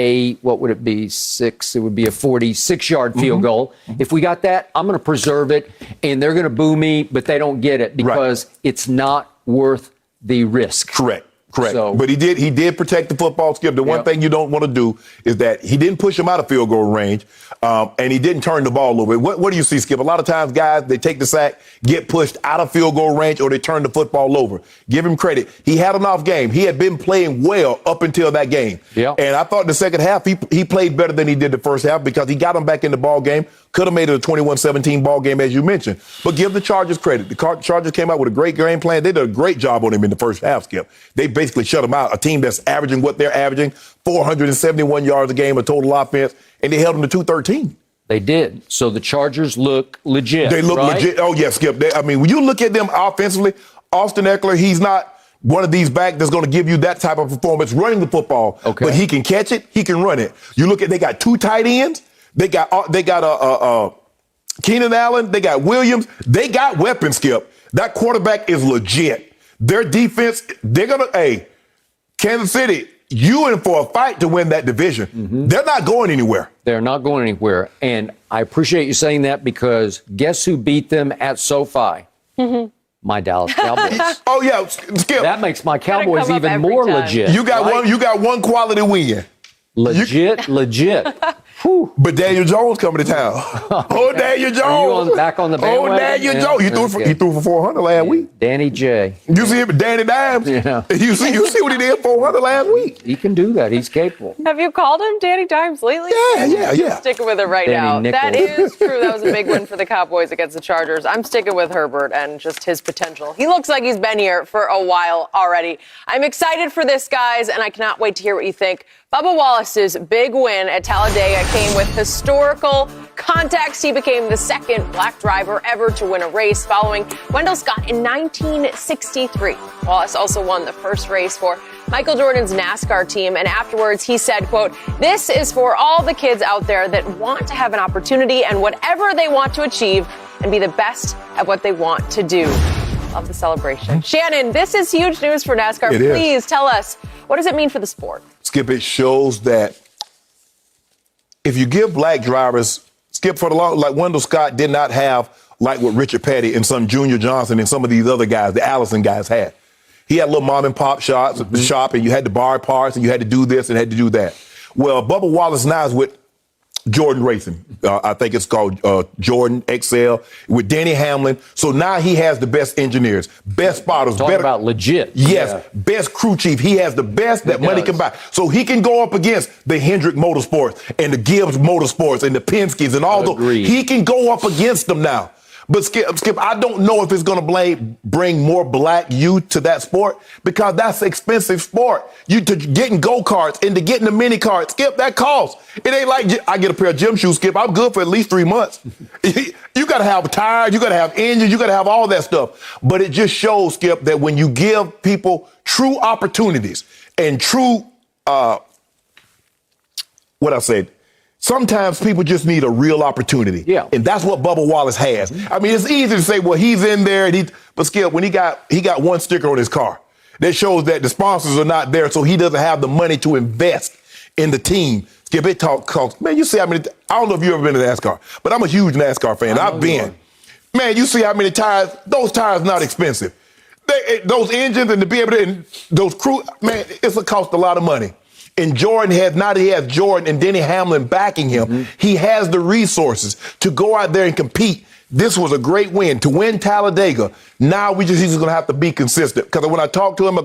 what would it be, it would be a 46-yard field goal. If we got that, I'm going to preserve it, and they're going to boo me, but they don't get it because it's not worth the risk. Correct. Correct. So, but he did protect the football, Skip. The one thing you don't want to do is that he didn't push him out of field goal range, and he didn't turn the ball over. What do you see, Skip? A lot of times guys, they take the sack, get pushed out of field goal range, or they turn the football over. Give him credit. He had an off game. He had been playing well up until that game. Yeah. And I thought in the second half, he played better than he did the first half because he got him back in the ball game. Could have made it a 21-17 ball game, as you mentioned. But give the Chargers credit. The Chargers came out with a great game plan. They did a great job on him in the first half, Skip. They basically shut him out. A team that's averaging what they're averaging, 471 yards a game of total offense, and they held them to 213. They did. So the Chargers look legit. They look legit. Oh, yeah, Skip. When you look at them offensively, Austin Eckler, he's not one of these backs that's going to give you that type of performance running the football. Okay. But he can catch it. He can run it. You look at, they got 2 tight ends. They got Keenan Allen. They got Williams. They got weapons, Skip. That quarterback is legit. Their defense, they're going to, Kansas City, you in for a fight to win that division. Mm-hmm. They're not going anywhere. They're not going anywhere. And I appreciate you saying that because guess who beat them at SoFi? Mm-hmm. My Dallas Cowboys. Oh, yeah, Skip. That makes my Cowboys even more legit. You got one quality win. Legit. Whew. But Daniel Jones coming to town. Oh, Daniel Jones. Are you back on the bandwagon? Oh, Daniel Jones. He threw for 400 last week. Danny J. You see him, Danny Dimes? Yeah. You see what he did, 400 last week. He can do that. He's capable. Have you called him Danny Dimes lately? Yeah. Sticking with it right Danny now. Nichols. That is true. That was a big win for the Cowboys against the Chargers. I'm sticking with Herbert and just his potential. He looks like he's been here for a while already. I'm excited for this, guys, and I cannot wait to hear what you think. Bubba Wallace's big win at Talladega came with historical context. He became the second black driver ever to win a race following Wendell Scott in 1963. Wallace also won the first race for Michael Jordan's NASCAR team, and afterwards he said, quote, "This is for all the kids out there that want to have an opportunity and whatever they want to achieve and be the best at what they want to do." Love the celebration. Shannon, this is huge news for NASCAR. Please tell us, what does it mean for the sport? Skip, it shows that if you give black drivers, Skip, for the long, like Wendell Scott did not have like what Richard Petty and some Junior Johnson and some of these other guys, the Allison guys had. He had little mom and pop shops at the shop, and you had to borrow parts, and you had to do this and had to do that. Well, Bubba Wallace now is with Jordan Racing. I think it's called Jordan XL with Denny Hamlin. So now he has the best engineers, best spotters. Talk about legit. Yes, best crew chief. He has the best that money can buy. So he can go up against the Hendrick Motorsports and the Gibbs Motorsports and the Penske's and all those. He can go up against them now. But Skip, I don't know if it's going to bring more black youth to that sport because that's an expensive sport. You to getting go-karts and to getting the mini karts, Skip, that costs. It ain't like I get a pair of gym shoes, Skip. I'm good for at least 3 months. You got to have tires, you got to have engines, you got to have all that stuff. But it just shows, Skip, that when you give people true opportunities and true, sometimes people just need a real opportunity. Yeah. And that's what Bubba Wallace has. I mean, it's easy to say, well, he's in there. But Skip, when he got one sticker on his car that shows that the sponsors are not there, so he doesn't have the money to invest in the team. Skip, it costs. Man, you see how many, I don't know if you've ever been to NASCAR, but I'm a huge NASCAR fan. I've been. Man, you see how many tires, those tires not expensive. Those engines and to be able to, and those crew, man, it's a cost a lot of money. And Jordan has Jordan and Denny Hamlin backing him. Mm-hmm. He has the resources to go out there and compete. This was a great win. To win Talladega, now he's just going to have to be consistent. Because when I talked to him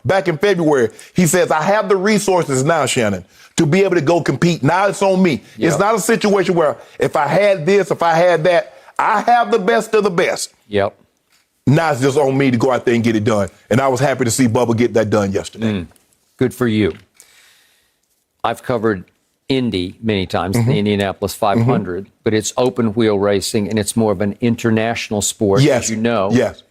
back in February, he says, I have the resources now, Shannon, to be able to go compete. Now it's on me. Yep. It's not a situation where if I had this, if I had that, I have the best of the best. Yep. Now it's just on me to go out there and get it done. And I was happy to see Bubba get that done yesterday. Good for you. I've covered Indy many times, the Indianapolis 500, but it's open wheel racing and it's more of an international sport, as you know. Yes.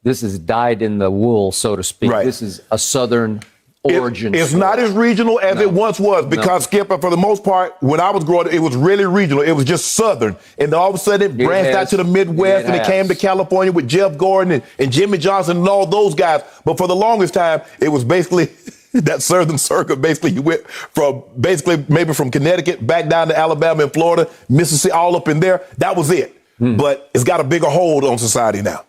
This is dyed in the wool, so to speak. Right. This is a Southern origin. It's not as regional as it once was because, Skip, for the most part, when I was growing up, it was really regional. It was just Southern. And then all of a sudden it branched out to the Midwest and it came to California with Jeff Gordon and Jimmy Johnson and all those guys. But for the longest time, it was basically that Southern circuit. Basically, you went from maybe from Connecticut back down to Alabama and Florida, Mississippi, all up in there. That was it. But it's got a bigger hold on society now.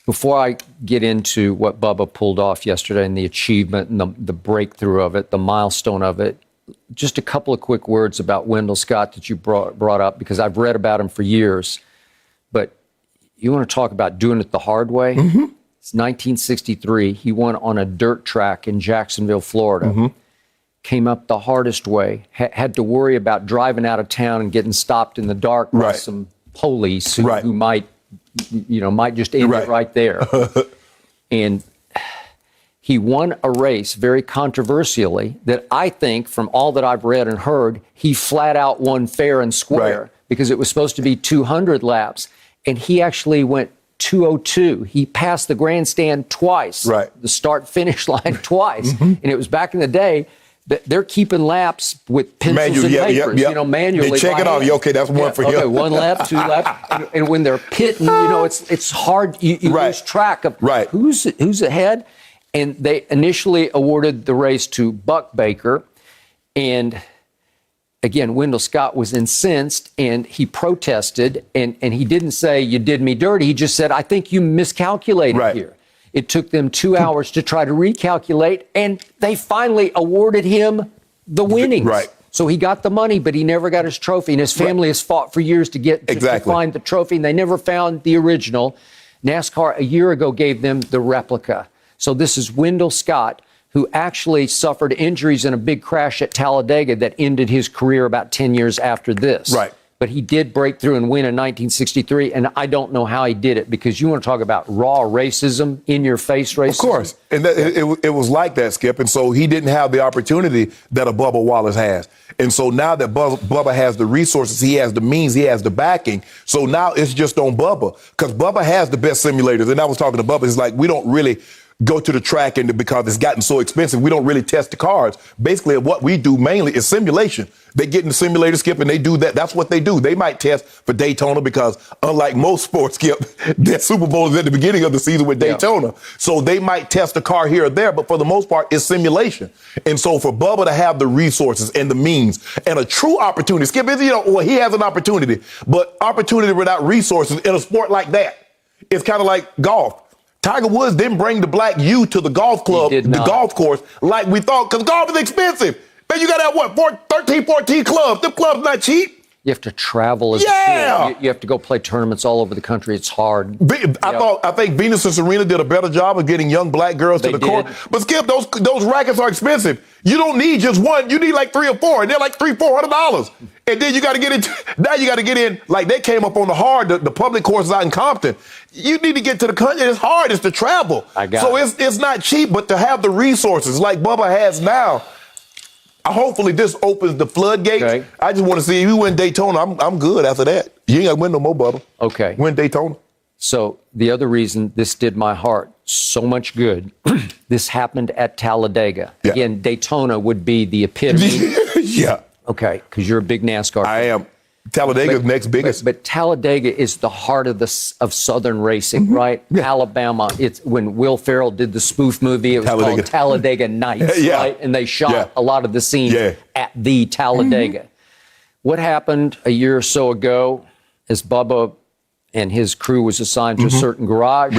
Before I get into what Bubba pulled off yesterday and the achievement and the breakthrough of it, the milestone of it, just a couple of quick words about Wendell Scott that you brought up, because I've read about him for years. But you want to talk about doing it the hard way? Mm-hmm. It's 1963. He won on a dirt track in Jacksonville, Florida. Mm-hmm. Came up the hardest way, had to worry about driving out of town and getting stopped in the dark by some police who might just end it right there. And he won a race very controversially that I think, from all that I've read and heard, he flat out won fair and square because it was supposed to be 200 laps. And he actually went 202. He passed the grandstand twice, the start-finish line twice. And it was back in the day. They're keeping laps with pencils and papers, manually. They check it off. Okay, that's one for you. Okay, 1 lap, 2 laps. And when they're pitting, it's hard. You lose track of who's ahead. And they initially awarded the race to Buck Baker. And again, Wendell Scott was incensed and he protested. And he didn't say, "You did me dirty." He just said, "I think you miscalculated here." It took them 2 hours to try to recalculate, and they finally awarded him the winnings. So he got the money, but he never got his trophy. And his family has fought for years to get to find the trophy, and they never found the original. NASCAR a year ago gave them the replica. So this is Wendell Scott, who actually suffered injuries in a big crash at Talladega that ended his career about 10 years after this. But he did break through and win in 1963, and I don't know how he did it, because you want to talk about raw racism, in-your-face racism. Of course. And it was like that, Skip. And so he didn't have the opportunity that a Bubba Wallace has. And so now that Bubba has the resources, he has the means, he has the backing. So now it's just on Bubba, because Bubba has the best simulators. And I was talking to Bubba, it's like, we don't really go to the track, and because it's gotten so expensive, we don't really test the cars. Basically, what we do mainly is simulation. They get in the simulator, Skip, and they do that. That's what they do. They might test for Daytona because, unlike most sports, Skip, their Super Bowl is at the beginning of the season with Daytona. So they might test a car here or there, but for the most part, it's simulation. And so for Bubba to have the resources and the means and a true opportunity, Skip, he has an opportunity, but opportunity without resources in a sport like that, it's kind of like golf. Tiger Woods didn't bring the black U to the golf club, the golf course, like we thought, because golf is expensive. Man, you got to have, 13, 14 clubs. Them clubs not cheap. You have to travel as a kid. You have to go play tournaments all over the country. It's hard. I think Venus and Serena did a better job of getting young black girls to the court. But Skip, those rackets are expensive. You don't need just one. You need like 3 or 4, and they're like $300-400. And then you got to get into, now you got to get in, like they came up on the public courses out in Compton. You need to get to the country. It's hard. It's to travel. It's not cheap, but to have the resources like Bubba has now, hopefully this opens the floodgates. Okay. I just want to see if you win Daytona, I'm good after that. You ain't got to win no more, Bubba. Okay. Win Daytona. So the other reason this did my heart so much good, this happened at Talladega. Yeah. Again, Daytona would be the epitome. Yeah. Okay, because you're a big NASCAR fan. I am. Talladega's next biggest. But Talladega is the heart of Southern racing, right? Yeah. Alabama. It's when Will Ferrell did the spoof movie. It was called Talladega Nights, right? And they shot a lot of the scenes at the Talladega. What happened a year or so ago, as Bubba and his crew was assigned to a certain garage?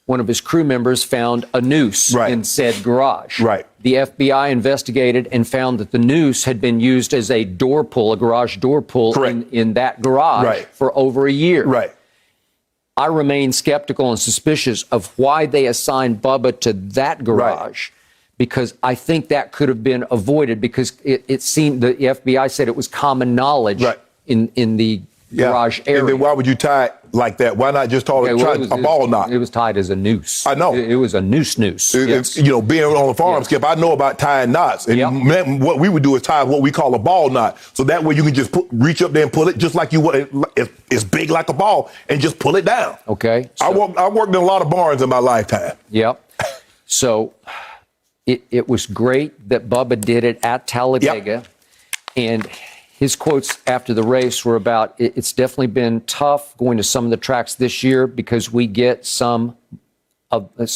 One of his crew members found a noose in said garage. The FBI investigated and found that the noose had been used as a door pull, a garage door pull in that garage for over a year. I remain skeptical and suspicious of why they assigned Bubba to that garage, because I think that could have been avoided, because it seemed the FBI said it was common knowledge in the garage area. And then why would you tie it like that? Why not just call it a ball knot? It was tied as a noose. I know. It was a noose. It's, being on the farm, Skip, I know about tying knots. And what we would do is tie what we call a ball knot. So that way you can just reach up there and pull it just like you would. It's big like a ball and just pull it down. Okay. So, I worked in a lot of barns in my lifetime. Yep. So it was great that Bubba did it at Talladega. And his quotes after the race were about, it's definitely been tough going to some of the tracks this year because we get some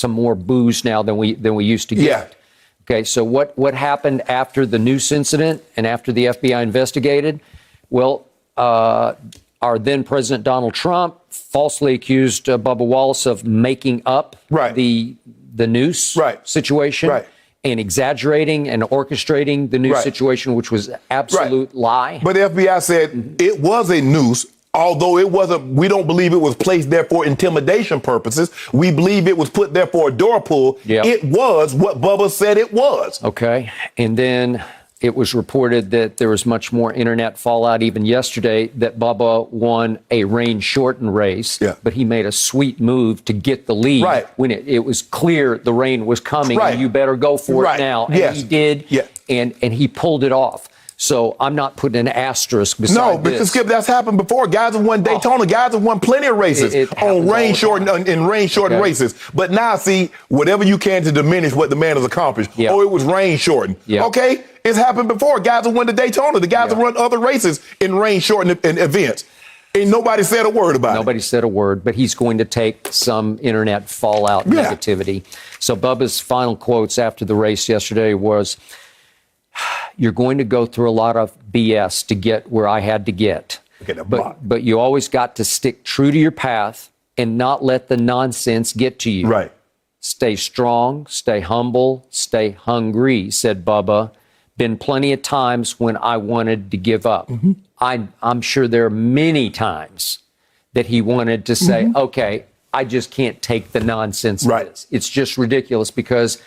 more booze now than we used to get. Okay, so what happened after the noose incident and after the FBI investigated? Well, our then President Donald Trump falsely accused Bubba Wallace of making up the noose situation and exaggerating and orchestrating the noose situation, which was absolute lie. But the FBI said it was a noose, although it wasn't. We don't believe it was placed there for intimidation purposes. We believe it was put there for a door pull. It was what Bubba said it was. Okay. And then it was reported that there was much more internet fallout even yesterday that Bubba won a rain-shortened race, but he made a sweet move to get the lead when it was clear the rain was coming and you better go for it now. And he did, and he pulled it off. So I'm not putting an asterisk beside this. No, because Skip, that's happened before. Guys have won Daytona. Guys have won plenty of races on rain-shortened races. But now, see, whatever you can to diminish what the man has accomplished. Oh, it was rain-shortened. Okay? It's happened before. Guys have won the Daytona. The guys have run other races in rain-shortened events. And nobody said a word about it. Nobody said a word, but he's going to take some internet fallout negativity. So Bubba's final quotes after the race yesterday was, "You're going to go through a lot of BS to get where I had to get. But you always got to stick true to your path and not let the nonsense get to you. Stay strong, stay humble, stay hungry," said Bubba. "Been plenty of times when I wanted to give up." I'm sure there are many times that he wanted to say, okay, I just can't take the nonsense of this. It's just ridiculous, because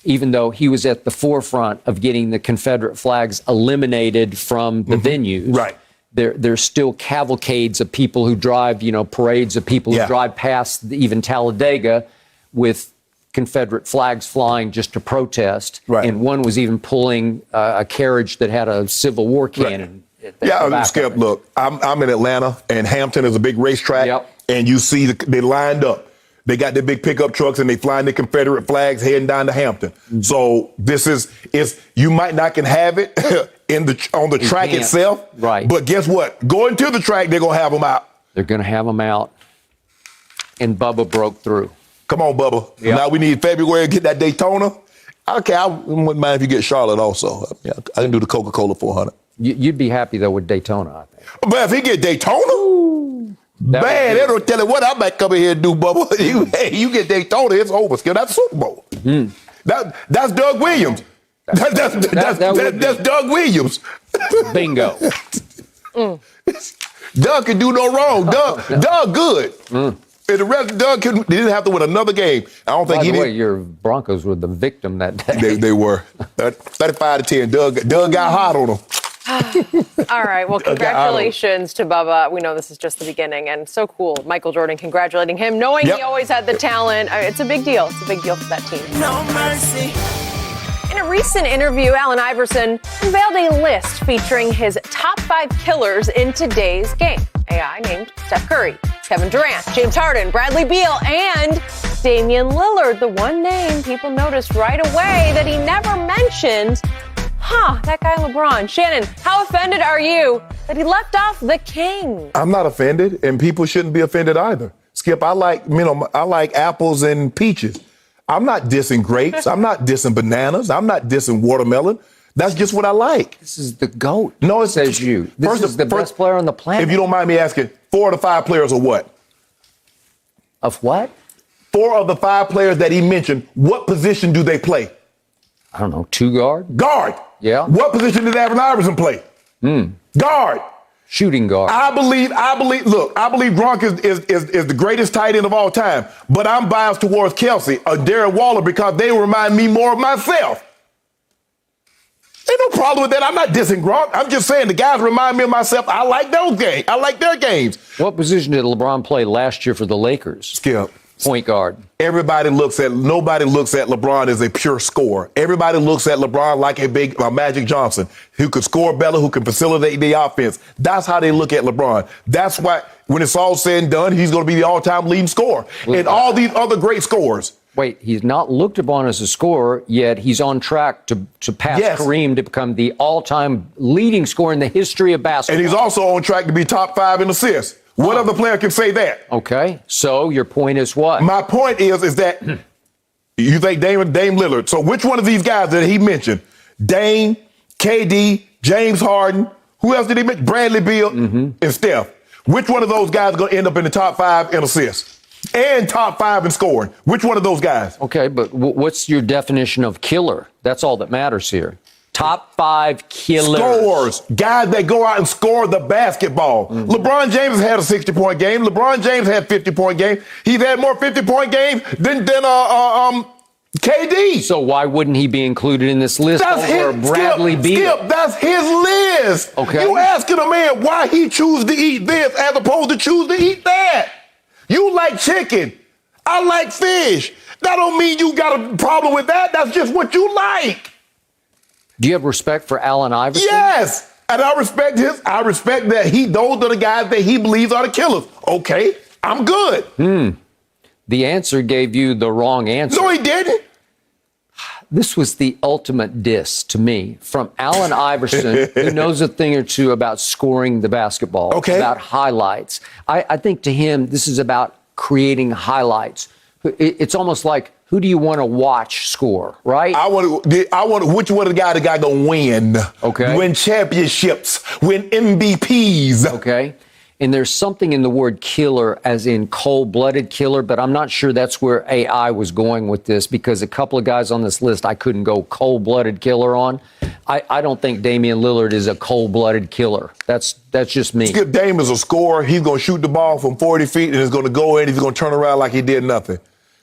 even though he was at the forefront of getting the Confederate flags eliminated from the venues, there's still cavalcades of people who drive, parades of people who drive past even Talladega with Confederate flags flying just to protest. And one was even pulling a carriage that had a Civil War cannon. Skip, look, I'm in Atlanta, and Hampton is a big racetrack, and you see they lined up. They got their big pickup trucks, and they flying the Confederate flags heading down to Hampton. So this is you might not can have it on the track itself, but guess what? Going to the track, they're gonna have them out. They're gonna have them out, and Bubba broke through. Come on, Bubba. Now we need February to get that Daytona. Okay, I wouldn't mind if you get Charlotte also. I can do the Coca-Cola 400. You'd be happy, though, with Daytona, I think. But if he get Daytona, man, that'll tell him what I might come in here and do, Bubba. You get Daytona, it's over, Skip. That's Super Bowl. That's Doug Williams. That's Doug Williams. Bingo. Doug can do no wrong. Doug good. And the rest of Doug didn't have to win another game. I don't think By the way, your Broncos were the victim that day. They were. 35-10. Doug got hot on them. All right. Well, congratulations to Bubba. We know this is just the beginning, and so cool. Michael Jordan congratulating him, knowing he always had the talent. It's a big deal. It's a big deal for that team. No mercy. In a recent interview, Allen Iverson unveiled a list featuring his top 5 killers in today's game. AI named Steph Curry, Kevin Durant, James Harden, Bradley Beal, and Damian Lillard, the one name people noticed right away that he never mentioned. That guy LeBron. Shannon, how offended are you that he left off the king? I'm not offended, and people shouldn't be offended either. Skip, I like apples and peaches. I'm not dissing grapes. I'm not dissing bananas. I'm not dissing watermelon. That's just what I like. This is the GOAT. No, it says you. This is the best player on the planet. If you don't mind me asking, 4 of the 5 players are what? Of what? 4 of the 5 players that he mentioned, what position do they play? I don't know, 2 guard? Guard. Yeah. What position did Allen Iverson play? Guard. Shooting guard. I believe Gronk is the greatest tight end of all time, but I'm biased towards Kelsey or Darren Waller because they remind me more of myself. Ain't no problem with that. I'm not dissing Gronk. I'm just saying the guys remind me of myself. I like those games. I like their games. What position did LeBron play last year for the Lakers? Skip. Point guard. Nobody looks at LeBron as a pure scorer. Everybody looks at LeBron like a Magic Johnson who could score better, who can facilitate the offense. That's how they look at LeBron. That's why when it's all said and done, he's going to be the all-time leading scorer. And all these other great scorers. Wait, he's not looked upon as a scorer, yet he's on track to pass Kareem to become the all-time leading scorer in the history of basketball. And he's also on track to be top 5 in assists. What other player can say that? Okay, so your point is what? My point is that you think Dame Lillard. So which one of these guys that he mentioned? Dame, KD, James Harden. Who else did he mention? Bradley Beal and Steph. Which one of those guys is going to end up in the top 5 in assists and top 5 in scoring? Which one of those guys? Okay, but what's your definition of killer? That's all that matters here. Top 5 killers. Scorers. Guys that go out and score the basketball. Mm-hmm. LeBron James has had a 60-point game. LeBron James had 50-point game. He's had more 50-point games than KD. So why wouldn't he be included in this list over Bradley Beal? Skip, that's his list. Okay. You asking a man why he choose to eat this as opposed to choose to eat that. You like chicken. I like fish. That don't mean you got a problem with that. That's just what you like. Do you have respect for Allen Iverson? Yes. And I respect that those are the guys that he believes are the killers. Okay, I'm good. The answer gave you the wrong answer. No, he didn't. This was the ultimate diss to me from Allen Iverson, who knows a thing or two about scoring the basketball, about highlights. I think to him, this is about creating highlights. It's almost like, who do you want to watch score, right? I want which one of the guys that got going to win? Okay. Win championships, win MVPs. Okay. And there's something in the word killer, as in cold-blooded killer, but I'm not sure that's where AI was going with this, because a couple of guys on this list I couldn't go cold-blooded killer on. I don't think Damian Lillard is a cold-blooded killer. That's just me. Skip Dame is a scorer. He's going to shoot the ball from 40 feet and it's going to go in. He's going to turn around like he did nothing.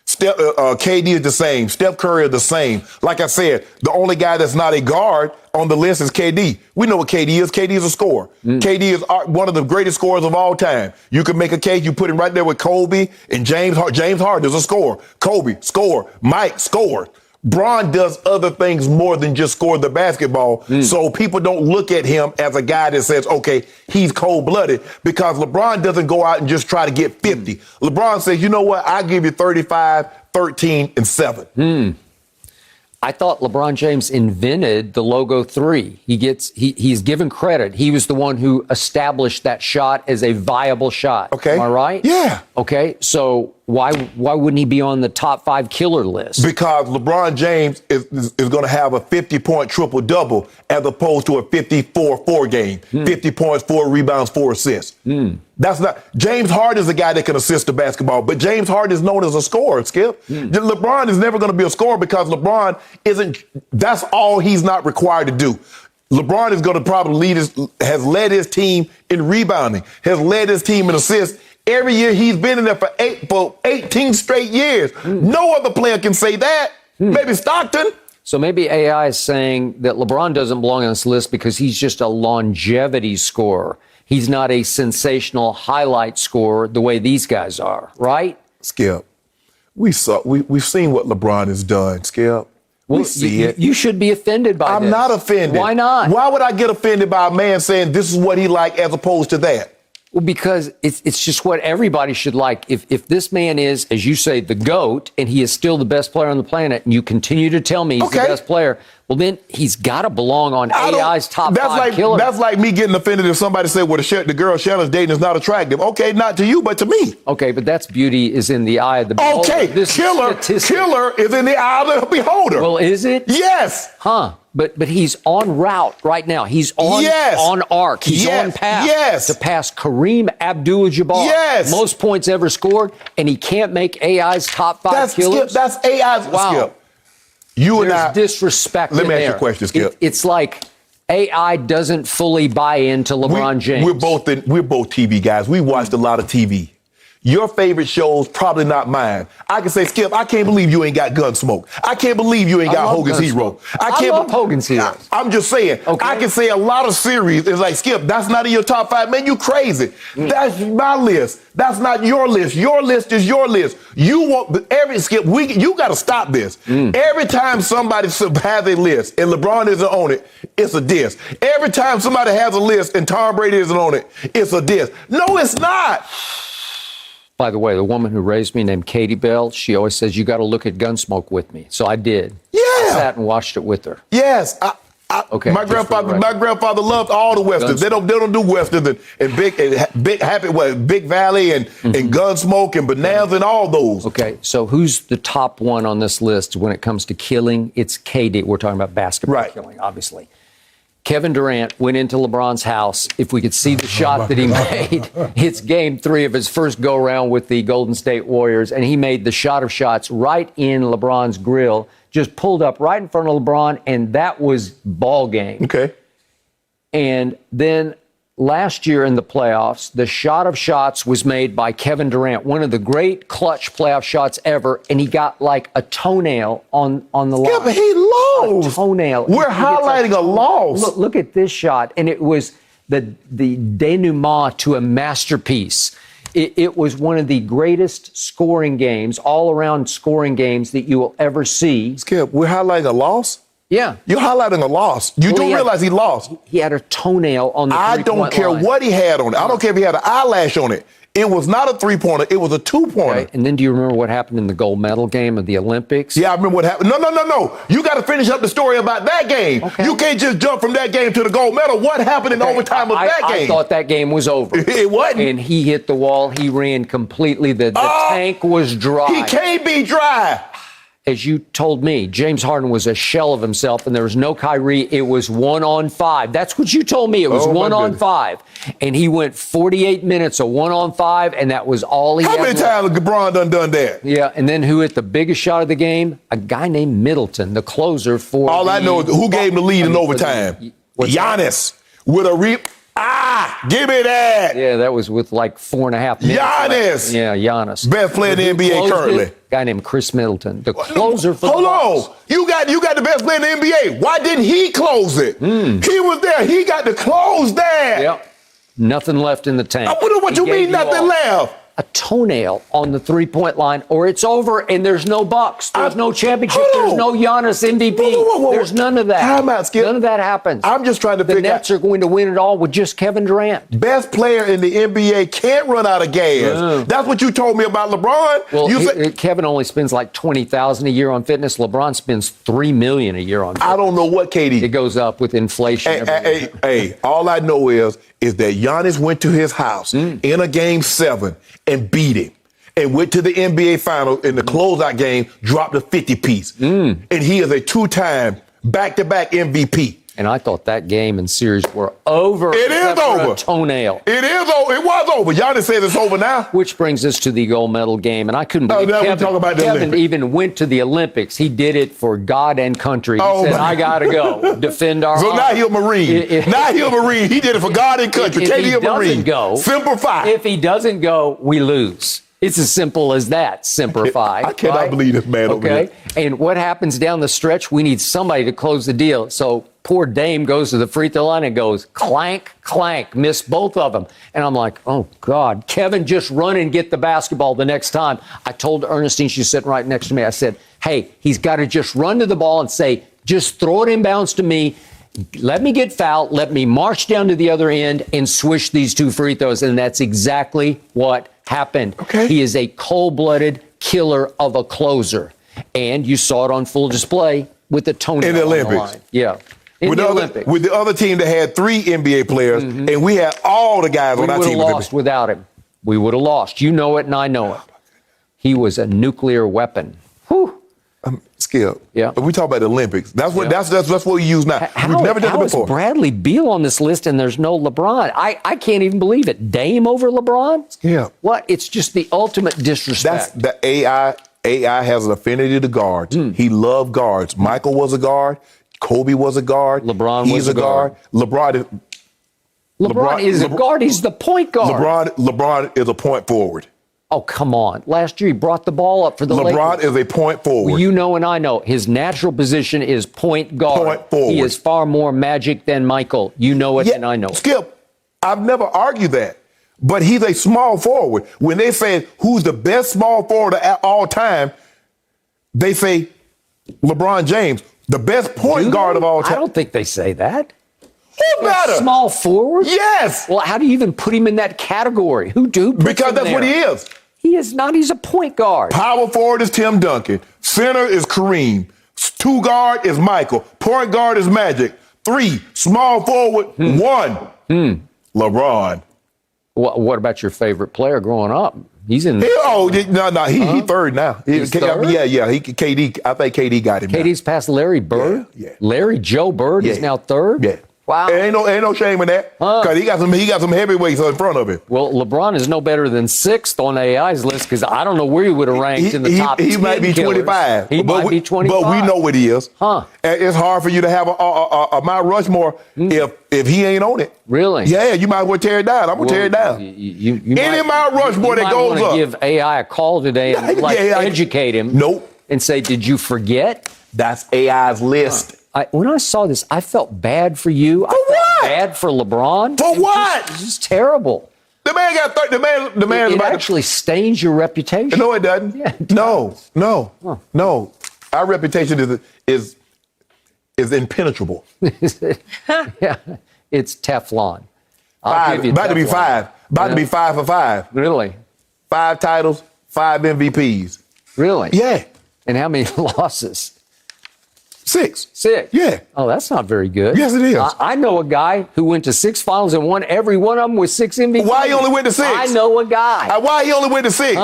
KD is the same. Steph Curry is the same. Like I said, the only guy that's not a guard on the list is KD. We know what KD is. KD is a scorer. KD is one of the greatest scorers of all time. You can make a case. You put him right there with Kobe and James Harden. James Harden is a scorer. Kobe, scorer. Mike, scorer. Bron does other things more than just score the basketball. So people don't look at him as a guy that says, okay, he's cold-blooded, because LeBron doesn't go out and just try to get 50. LeBron says, you know what? I'll give you 35, 13, and 7. I thought LeBron James invented the logo 3. He's given credit. He was the one who established that shot as a viable shot. Okay. Am I right? Yeah. Okay. So why wouldn't he be on the top 5 killer list? Because LeBron James is going to have a 50-point triple-double as opposed to a 54-4 game. 50 points, 4 rebounds, 4 assists. That's not James Harden is a guy that can assist the basketball, but James Harden is known as a scorer, Skip. LeBron is never going to be a scorer because LeBron that's all he's not required to do. LeBron is going to probably has led his team in rebounding, has led his team in assists. Every year he's been in there for 18 straight years. No other player can say that. Maybe Stockton. So maybe AI is saying that LeBron doesn't belong on this list because he's just a longevity scorer. He's not a sensational highlight scorer the way these guys are, right? Skip, we've seen what LeBron has done, Skip. We see it. You should be offended by this. I'm not offended. Why not? Why would I get offended by a man saying this is what he like as opposed to that? Well, because it's just what everybody should like. If this man is, as you say, the GOAT, and he is still the best player on the planet, and you continue to tell me he's the best player, well, then he's got to belong on AI's top 5 killers. That's like me getting offended if somebody said, well, the girl Shannon's dating is not attractive. Okay, not to you, but to me. Okay, but that's beauty is in the eye of the beholder. Okay, killer is in the eye of the beholder. Well, is it? Yes. Huh. But he's en route right now. He's on arc. He's on path to pass Kareem Abdul-Jabbar. Yes. Most points ever scored, and he can't make AI's top 5 killers. Skip, that's AI's. Wow. Skip. There's disrespect. Let me ask you a question, Skip. It's like AI doesn't fully buy into LeBron James. We're both TV guys. We watched a lot of TV. Your favorite show's probably not mine. I can say, Skip, I can't believe you ain't got Gunsmoke. I can't believe you ain't got Hogan's Hero. I love Hogan's Hero. I'm just saying. Okay. I can say a lot of series is like, Skip, that's not in your top 5. Man, you crazy. That's my list. That's not your list. Your list is your list. You want Skip, you got to stop this. Every time somebody has a list and LeBron isn't on it, it's a diss. Every time somebody has a list and Tom Brady isn't on it, it's a diss. No, it's not. By the way, the woman who raised me named Katie Bell, she always says, you got to look at Gunsmoke with me. So I did. Yeah. I sat and watched it with her. Yes. Okay. My grandfather loved all the westerns. They don't do westerns and Big Valley and Gunsmoke and Bonanza and all those. Okay. So who's the top one on this list when it comes to killing? It's KD. We're talking about basketball killing, obviously. Kevin Durant went into LeBron's house. If we could see the shot that he made, it's game 3 of his first go-around with the Golden State Warriors, and he made the shot of shots right in LeBron's grill, just pulled up right in front of LeBron, and that was ball game. Okay. And then last year in the playoffs, the shot of shots was made by Kevin Durant, one of the great clutch playoff shots ever, and he got like a toenail on the line. Yeah, but he lost. A toenail. We're highlighting a loss. Look at this shot, and it was the denouement to a masterpiece. It was one of the greatest scoring games, all-around scoring games that you will ever see. Skip, we're highlighting a loss? Yeah. You're highlighting a loss. You do realize he lost. He had a toenail on the I three-point don't care line. what he had on it. I don't care if he had an eyelash on it. It was not a three-pointer. It was a two-pointer. Okay. And then do you remember what happened in the gold medal game of the Olympics? Yeah, I remember what happened. No. You got to finish up the story about that game. Okay. You can't just jump from that game to the gold medal. What happened in overtime of that game? I thought that game was over. It wasn't. And he hit the wall. He ran completely. The tank was dry. He can't be dry. As you told me, James Harden was a shell of himself, and there was no Kyrie. It was 1-on-5. That's what you told me. It was 1-on-5. And he went 48 minutes of 1-on-5, and that was all he had. How many times has LeBron done that? Yeah, and then who hit the biggest shot of the game? A guy named Middleton, the closer for All I know is who gave him the lead in overtime. Giannis with a give me that. Yeah, that was with like 4.5 minutes. Giannis. Yeah, Giannis. Best player in the NBA currently. Guy named Chris Middleton, the closer for Hold the Bucks. on. You got the best player in the NBA. Why didn't he close it? He was there. He got to close that. Yep. Nothing left in the tank. I wonder what you mean nothing left. A toenail on the three-point line, or it's over, and there's no Bucks. There's no championship. There's no Giannis MVP. Whoa. There's none of that. Time out, Skip. None of that happens. I'm just trying to figure out. The Nets are going to win it all with just Kevin Durant. Best player in the NBA can't run out of gas. That's what you told me about LeBron. Well, Kevin only spends like $20,000 a year on fitness. LeBron spends $3 million a year on fitness. I don't know what, Katie. It goes up with inflation. Hey, all I know is that Giannis went to his house in a game 7 and beat him. And went to the NBA final in the closeout game, dropped a 50-piece. And he is a 2-time back-to-back MVP. And I thought that game and series were over. It is over. A toenail. It is over. It was over. Giannis says it's over now. Which brings us to the gold medal game. And I couldn't believe Kevin even went to the Olympics. He did it for God and country. He said, I got to go defend our honor. Now he's a Marine. Now he's a Marine. He did it for God and country. If he doesn't go, Simplify. If he doesn't go, we lose. It's as simple as that. Simplify. I cannot believe this man over here. And what happens down the stretch? We need somebody to close the deal. So poor Dame goes to the free throw line and goes clank, clank, missed both of them. And I'm like, oh, God, Kevin, just run and get the basketball the next time. I told Ernestine, she's sitting right next to me, I said, hey, he's got to just run to the ball and say, just throw it inbounds to me. Let me get fouled. Let me march down to the other end and swish these 2 free throws. And that's exactly what happened. Okay. He is a cold-blooded killer of a closer. And you saw it on full display with the toenail in the on Olympics. the line. Yeah. In the Olympics. With the other team that had 3 NBA players, and we had all the guys on our team. We would have lost without him. We would have lost. You know it, and I know it. He was a nuclear weapon. Whew. Skip. Yeah. But we talk about the Olympics. That's what that's what we use now. We've never done it before. How is Bradley Beal on this list and there's no LeBron? I can't even believe it. Dame over LeBron? Yeah. What? It's just the ultimate disrespect. That's the AI has an affinity to guards. He loved guards. Michael was a guard. Kobe was a guard. LeBron was a guard. LeBron is a guard. He's the point guard. LeBron is a point forward. Oh, come on. Last year, he brought the ball up for the Lakers. LeBron is a point forward. Well, you know and I know. His natural position is point guard. Point forward. He is far more magic than Michael. You know it and I know it. Skip, I've never argued that. But he's a small forward. When they say who's the best small forward of all time, they say LeBron James, the best point guard of all time. I don't think they say that. Who better? Small forward? Yes. Well, how do you even put him in that category? Because that's what he is. He is not. He's a point guard. Power forward is Tim Duncan. Center is Kareem. 2 guard is Michael. Point guard is Magic. 3, small forward. 1, LeBron. What about your favorite player growing up? He's in. He third now. He's third? Yeah. KD. I think KD got him. KD's past Larry Bird. Yeah. Larry Joe Bird is now third. Yeah. Wow. Ain't no shame in that. Because he got some heavyweights in front of him. Well, LeBron is no better than 6th on AI's list because I don't know where he would have ranked in the top 10 He might be killers. 25. He might be 25. But we know what he is. Huh. It's hard for you to have a Mount Rushmore if he ain't on it. Really? Yeah, you might as well tear it down. I'm going to tear it down. Any Mount Rushmore that goes up. give AI a call today and educate him. Nope. And say, did you forget? That's AI's list. When I saw this, I felt bad for you. I felt bad for LeBron. For what? It's just terrible. The man got 30. The man It actually stains your reputation. No, it doesn't. Yeah, it does. No. Our reputation is impenetrable. Yeah, it's Teflon. About to be 5. About to be 5 for 5. Really? 5 titles, 5 MVPs. Really? Yeah. And how many losses? 6. 6. Yeah. Oh, that's not very good. Yes, it is. I know a guy who went to 6 finals and won every one of them with 6 MVPs. Why he only went to 6? I know a guy. Why he only went to 6?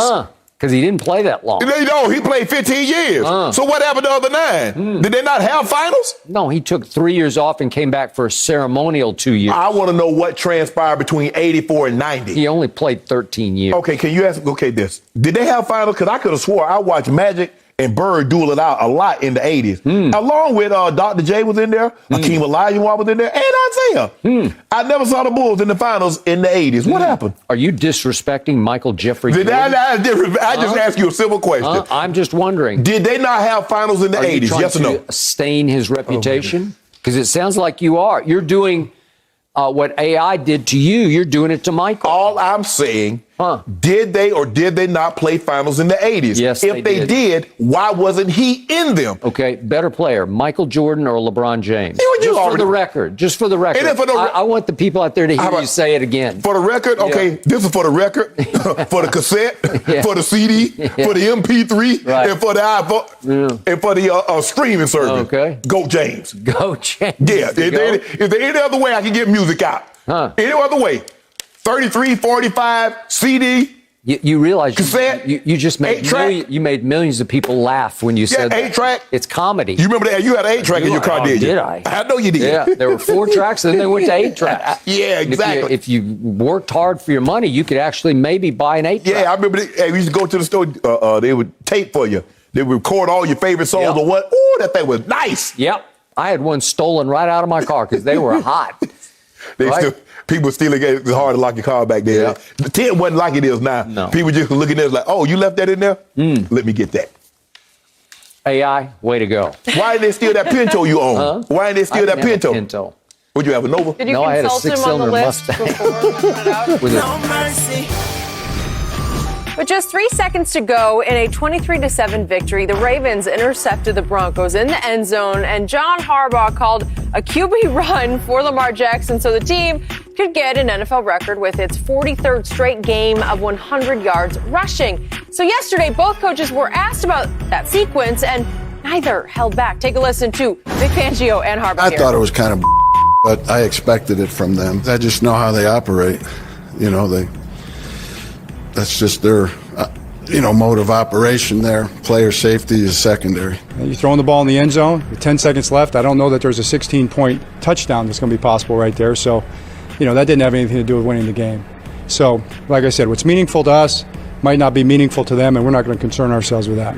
Because he didn't play that long. No, he played 15 years. So what happened to the other 9? Did they not have finals? No, he took 3 years off and came back for a ceremonial 2 years. I want to know what transpired between 84 and 90. He only played 13 years. Okay, can you ask, this. Did they have finals? Because I could have swore I watched Magic and Bird duel it out a lot in the 80s. Along with Dr. J was in there, Hakeem Olajuwon was in there, and Isaiah. I never saw the Bulls in the finals in the 80s. What happened? Are you disrespecting Michael Jeffrey? I just asked you a simple question. I'm just wondering. Did they not have finals in the 80s? Yes or no? Stain his reputation? Because it sounds like you are. You're doing what AI did to you. You're doing it to Michael. All I'm saying, did they or did they not play finals in the 80s? Yes, if they did, why wasn't he in them? Okay, better player, Michael Jordan or LeBron James? For the record. I want the people out there to hear you say it again. For the record, this is for the record, for the cassette, for the CD, for the MP3, and for the iPhone, and for the streaming service. Okay. Go James. Go James. Yeah. Is there any other way I can get music out? Any other way? 33, 45, CD. You realize cassette, you just made you made millions of people laugh when you said 8-track. It's comedy. You remember that? You had an 8-track in your car, did you? Did I? I know you did. Yeah, there were 4 tracks, and then they went to 8 tracks. Yeah, exactly. If you worked hard for your money, you could actually maybe buy an 8-track. Yeah, I remember we used to go to the store. They would tape for you. They would record all your favorite songs or what. Ooh, that thing was nice. Yep. I had one stolen right out of my car because they were hot. People stealing it. It's hard to lock your car back there. Yeah. The 10 wasn't like it is now. No. People just looking at it like, oh, you left that in there? Let me get that. AI, way to go. Why didn't they steal that Pinto you own? Why didn't they steal that Pinto? Would you have a Nova? Did you no, I had a consult him on the 6-cylinder list Mustang. before it out? No mercy. With just 3 seconds to go in a 23-7 victory, the Ravens intercepted the Broncos in the end zone, and John Harbaugh called a QB run for Lamar Jackson so the team could get an NFL record with its 43rd straight game of 100 yards rushing. So yesterday, both coaches were asked about that sequence, and neither held back. Take a listen to Vic Fangio and Harbaugh. I thought it was kind of, but I expected it from them. I just know how they operate. That's just their, mode of operation there. Player safety is secondary. You're throwing the ball in the end zone with 10 seconds left. I don't know that there's a 16-point touchdown that's going to be possible right there. So, that didn't have anything to do with winning the game. So, like I said, what's meaningful to us might not be meaningful to them, and we're not going to concern ourselves with that.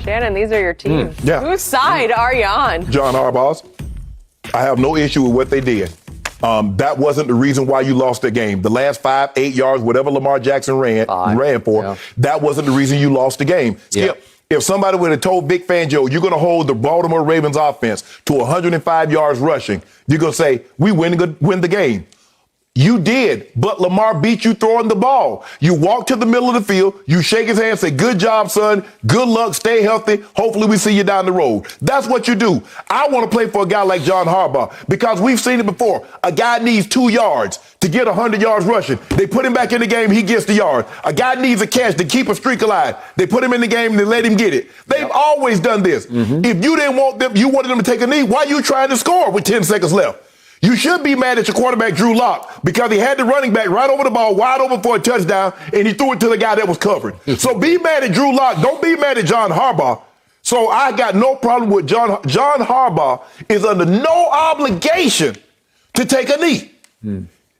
Shannon, these are your teams. Yeah. Whose side are you on? John Harbaugh's. I have no issue with what they did. That wasn't the reason why you lost the game. The last 5, 8 yards, whatever Lamar Jackson ran for, that wasn't the reason you lost the game. Skip, if somebody would have told Vic Fangio, you're going to hold the Baltimore Ravens offense to 105 yards rushing, you're going to say, we win the game. You did, but Lamar beat you throwing the ball. You walk to the middle of the field, you shake his hand, say, good job, son, good luck, stay healthy, hopefully we see you down the road. That's what you do. I want to play for a guy like John Harbaugh because we've seen it before. A guy needs 2 yards to get 100 yards rushing. They put him back in the game, he gets the yard. A guy needs a catch to keep a streak alive. They put him in the game and they let him get it. They've always done this. If you didn't want them, you wanted them to take a knee, why are you trying to score with 10 seconds left? You should be mad at your quarterback, Drew Lock, because he had the running back right over the ball, wide open for a touchdown, and he threw it to the guy that was covered. So be mad at Drew Lock. Don't be mad at John Harbaugh. So I got no problem with John Harbaugh is under no obligation to take a knee.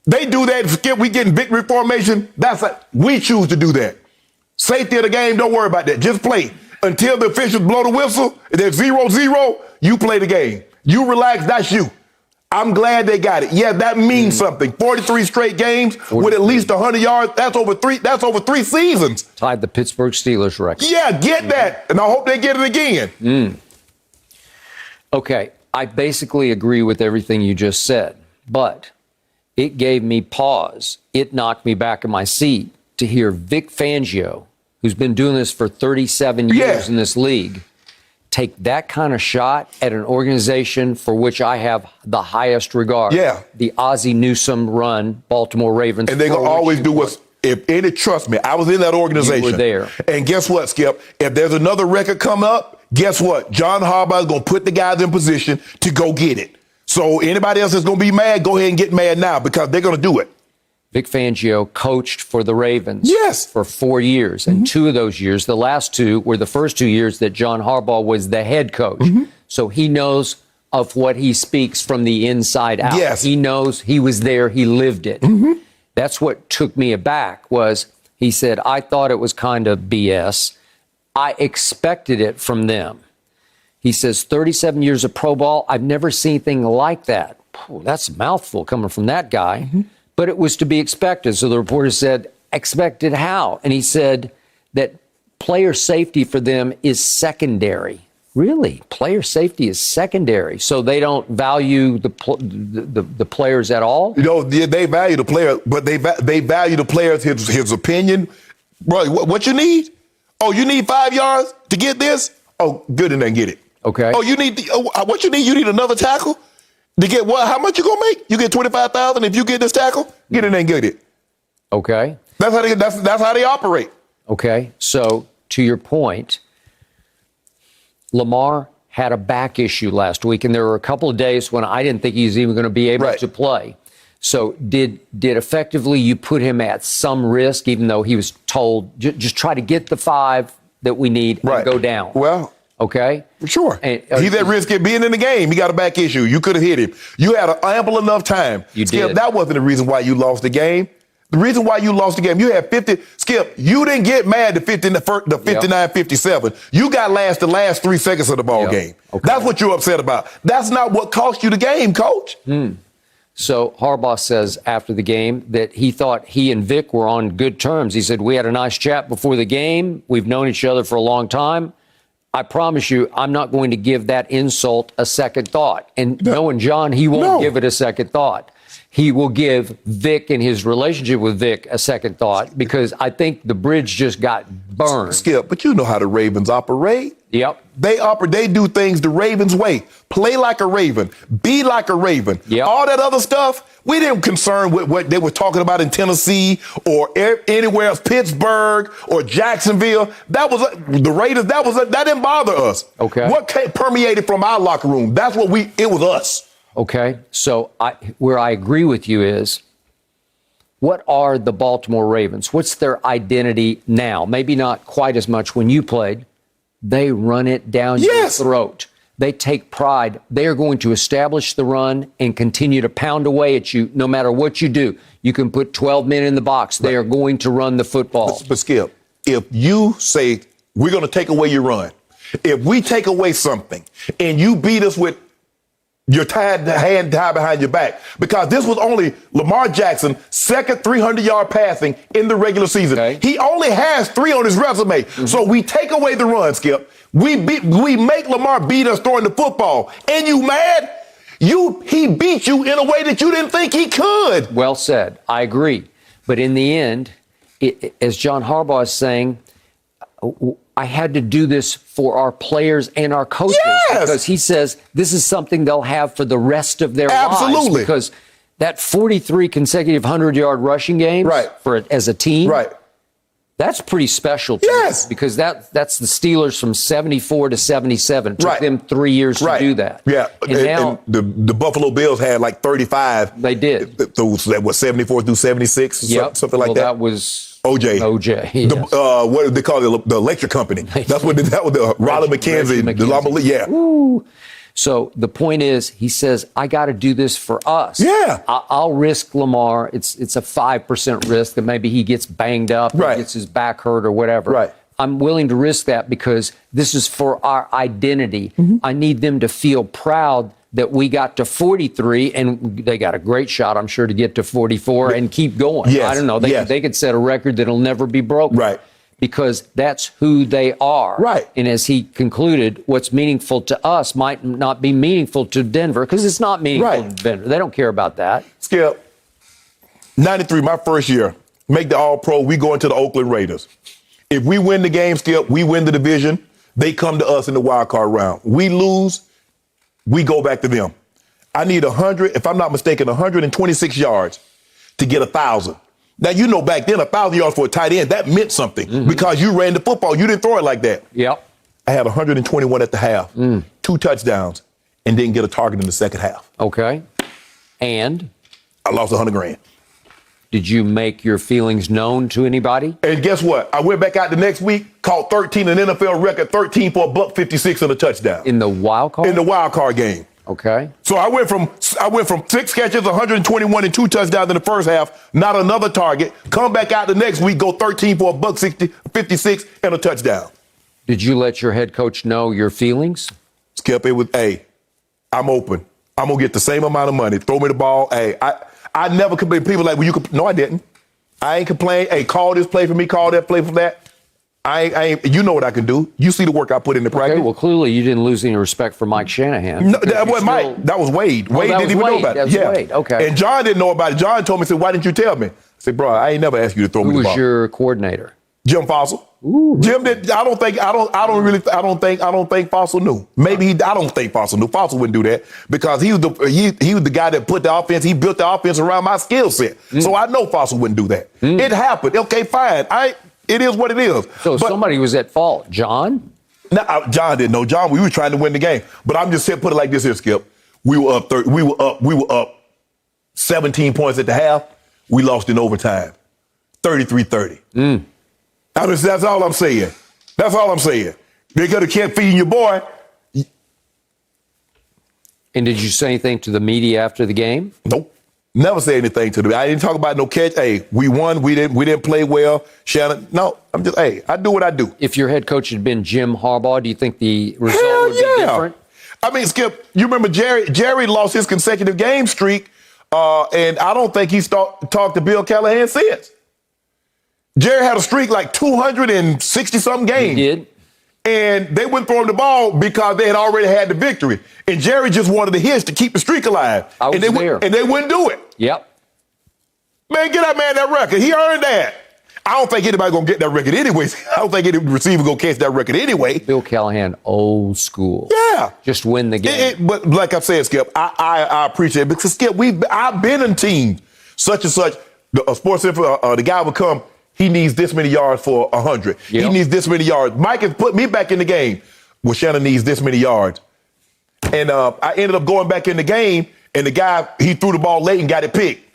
They do that. Skip, we getting victory formation. We choose to do that. Safety of the game, don't worry about that. Just play. Until the officials blow the whistle, they're 0-0, you play the game. You relax, that's you. I'm glad they got it. Yeah, that means something. 43 straight games with at least 100 yards. That's over three seasons. Tied the Pittsburgh Steelers record. Yeah, get that. And I hope they get it again. Okay, I basically agree with everything you just said, but it gave me pause. It knocked me back in my seat to hear Vic Fangio, who's been doing this for 37 years in this league, take that kind of shot at an organization for which I have the highest regard. Yeah. The Ozzie Newsome run, Baltimore Ravens. And they're going to always do what's, trust me, I was in that organization. You were there. And guess what, Skip? If there's another record come up, guess what? John Harbaugh is going to put the guys in position to go get it. So anybody else that's going to be mad, go ahead and get mad now because they're going to do it. Vic Fangio coached for the Ravens for 4 years. And 2 of those years, the last 2, were the first 2 years that John Harbaugh was the head coach. So he knows of what he speaks from the inside out. Yes. He knows, he was there, he lived it. That's what took me aback was he said, I thought it was kind of BS. I expected it from them. He says, 37 years of pro ball, I've never seen anything like that. That's a mouthful coming from that guy. But it was to be expected. So the reporter said, expected how? And he said that player safety for them is secondary. Really? Player safety is secondary. So they don't value the players at all? You know, they value the player, but they value the player's his opinion. Bro, what you need? Oh, you need 5 yards to get this? Oh, good, and then get it. Okay. Oh, you need what you need? You need another tackle to get what? How much you gonna make? You get $25,000 if you get this tackle. Get it and get it. Okay. That's how they operate. Okay. So to your point, Lamar had a back issue last week, and there were a couple of days when I didn't think he was even going to be able to play. So did effectively you put him at some risk, even though he was told just try to get the 5 that we need and go down? Well. Okay. Sure. And, he's at risk of being in the game. He got a back issue. You could have hit him. You had ample enough time. You Skip, did. That wasn't the reason why you lost the game. The reason why you lost the game, you had 50. Skip, you didn't get mad to 59-57. You got the last 3 seconds of the ball game. Okay. That's what you're upset about. That's not what cost you the game, Coach. So Harbaugh says after the game that he thought he and Vic were on good terms. He said, we had a nice chat before the game. We've known each other for a long time. I promise you, I'm not going to give that insult a second thought. And knowing John, he won't give it a second thought. He will give Vic and his relationship with Vic a second thought because I think the bridge just got burned. Skip, but you know how the Ravens operate. Yep. They do things the Ravens way. Play like a Raven. Be like a Raven. Yep. All that other stuff, we didn't concern with what they were talking about in Tennessee or anywhere else, Pittsburgh or Jacksonville. That was the Raiders. That didn't bother us. Okay. What permeated from our locker room? That's what it was us. Okay. So where I agree with you is, what are the Baltimore Ravens? What's their identity now? Maybe not quite as much when you played. They run it down your throat. They take pride. They are going to establish the run and continue to pound away at you no matter what you do. You can put 12 men in the box. They are going to run the football. But Skip, if you say, we're going to take away your run, if we take away something and you beat us with your hand tied behind your back, because this was only Lamar Jackson's second 300-yard passing in the regular season. Okay. He only has 3 on his resume. So we take away the run, Skip. We make Lamar beat us throwing the football. And you mad? He beat you in a way that you didn't think he could. Well said. I agree. But in the end, as John Harbaugh is saying, I had to do this for our players and our coaches because he says this is something they'll have for the rest of their lives. Because that 43 consecutive 100-yard rushing games as a team, that's pretty special to me because that's the Steelers from 74 to 77. It took them 3 years to do that. Yeah, and now and the Buffalo Bills had like 35. They did. Those that was 74 through 76, something like that. That was OJ. Yes. What do they call it? The electric company. That was the Ronald McKenzie. The Lamborghini. Yeah. Ooh. So the point is, he says, I got to do this for us. Yeah. I'll risk Lamar. It's a 5% risk that maybe he gets banged up or gets his back hurt or whatever. Right. I'm willing to risk that because this is for our identity. I need them to feel proud that we got to 43, and they got a great shot, I'm sure, to get to 44 and keep going. Yes. I don't know. They could set a record that'll never be broken. Right. Because that's who they are. Right. And as he concluded, what's meaningful to us might not be meaningful to Denver, because it's not meaningful to Denver. They don't care about that. Skip, 93, my first year, make the All-Pro, we go into the Oakland Raiders. If we win the game, Skip, we win the division, they come to us in the wild card round. We lose, we go back to them. I need 100, if I'm not mistaken, 126 yards to get 1,000. Now, you know, back then, 1,000 yards for a tight end, that meant something because you ran the football. You didn't throw it like that. Yep. I had 121 at the half, 2 touchdowns, and didn't get a target in the second half. Okay. And? I lost $100,000. Did you make your feelings known to anybody? And guess what? I went back out the next week, caught 13, an NFL record, 13 for $156 and a touchdown. In the wild card? In the wild card game. Okay. So I went from 6 catches, 121 and 2 touchdowns in the first half, not another target. Come back out the next week, go 13 for $156 and a touchdown. Did you let your head coach know your feelings? Skip, it was, hey, I'm open. I'm going to get the same amount of money. Throw me the ball. Hey, I never complained. People like, well, you could. No, I didn't. I ain't complain. Hey, call this play for me, call that play for that. I ain't, you know what I can do. You see the work I put into practice. Okay, well, clearly you didn't lose any respect for Mike Shanahan. No, that wasn't Mike. That was Wade. Wade didn't even know about it. That was Wade. Okay. And John didn't know about it. John told me, said, why didn't you tell me? I said, bro, I ain't never asked you to throw me the ball. Who was your coordinator? Jim Fossil. Ooh, really? Jim did. I don't think Fossil knew. Maybe I don't think Fossil knew. Fossil wouldn't do that because he was the guy that put the offense. He built the offense around my skill set. So I know Fossil wouldn't do that. It happened. Okay, fine. It is what it is. So somebody was at fault. John? No, John didn't know. John, we were trying to win the game. But I'm just saying, put it like this here, Skip. We were up 17 points at the half. We lost in overtime. 33-30. That's all I'm saying. That's all I'm saying. They could have kept feeding your boy. And did you say anything to the media after the game? Nope. Never say anything to them. I didn't talk about no catch. Hey, we won. We didn't play well. Shannon. No, I'm just, hey, I do what I do. If your head coach had been Jim Harbaugh, do you think the result would be different? I mean, Skip, you remember Jerry lost his consecutive game streak, and I don't think he's talked to Bill Callahan since. Jerry had a streak like 260-something games. He did. And they wouldn't throw him the ball because they had already had the victory. And Jerry just wanted the hits to keep the streak alive. I was there. And they wouldn't do it. Yep. Man, get that man that record. He earned that. I don't think anybody going to get that record anyways. I don't think any receiver going to catch that record anyway. Bill Callahan, old school. Yeah. Just win the game. But like I said, Skip, I appreciate it. Because, Skip, I've been in teams such and such. A sports info, the guy would come. He needs this many yards for 100. Yep. He needs this many yards. Mike has put me back in the game. Well, Shannon needs this many yards. And I ended up going back in the game, and the guy, he threw the ball late and got it picked.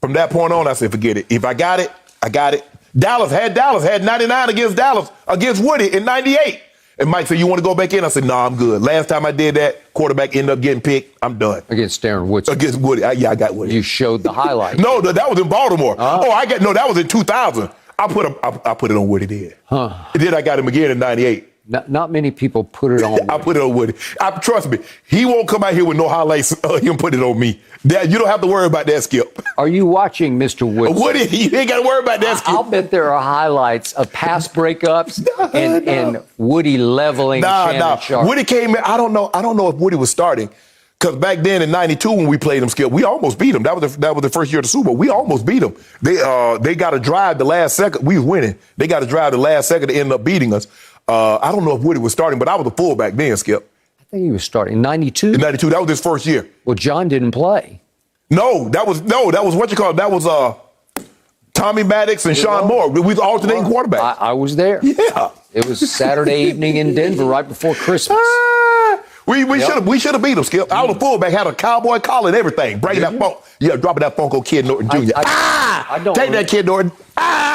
From that point on, I said, forget it. If I got it, I got it. Dallas had 99 against Woody in 98. And Mike said, you want to go back in? I said, no, I'm good. Last time I did that, quarterback ended up getting picked. I'm done. Against Darren Woodson. Against Woody. I got Woody. You showed the highlight. No, that was in Baltimore. That was in 2000. I put it on Woody then. And then I got him again in 98. Not many people put it on Woody. I put it on Woody. Trust me, he won't come out here with no highlights. He'll put it on me. You don't have to worry about that, Skip. Are you watching Mr. Woodson? Woody, you ain't got to worry about that, Skip. I'll bet there are highlights of pass breakups and Woody leveling Shannon Sharpe. Woody came in. I don't know if Woody was starting. Because back then in 92 when we played them, Skip, we almost beat them. That was the first year of the Super Bowl. We almost beat them. They got to drive the last second. We was winning. They got to drive the last second to end up beating us. I don't know if Woody was starting, but I was a fullback then, Skip. I think he was starting in 92. In 92, that was his first year. Well, John didn't play. No, that was what you call it. That was Tommy Maddox and Sean Moore. We was alternating quarterbacks. I was there. Yeah. It was Saturday evening in Denver right before Christmas. We should have beat them, Skip. I was a fullback, had a cowboy collar and everything. Dropping that Funko Kid Norton Jr. I don't Take that, Kid Norton.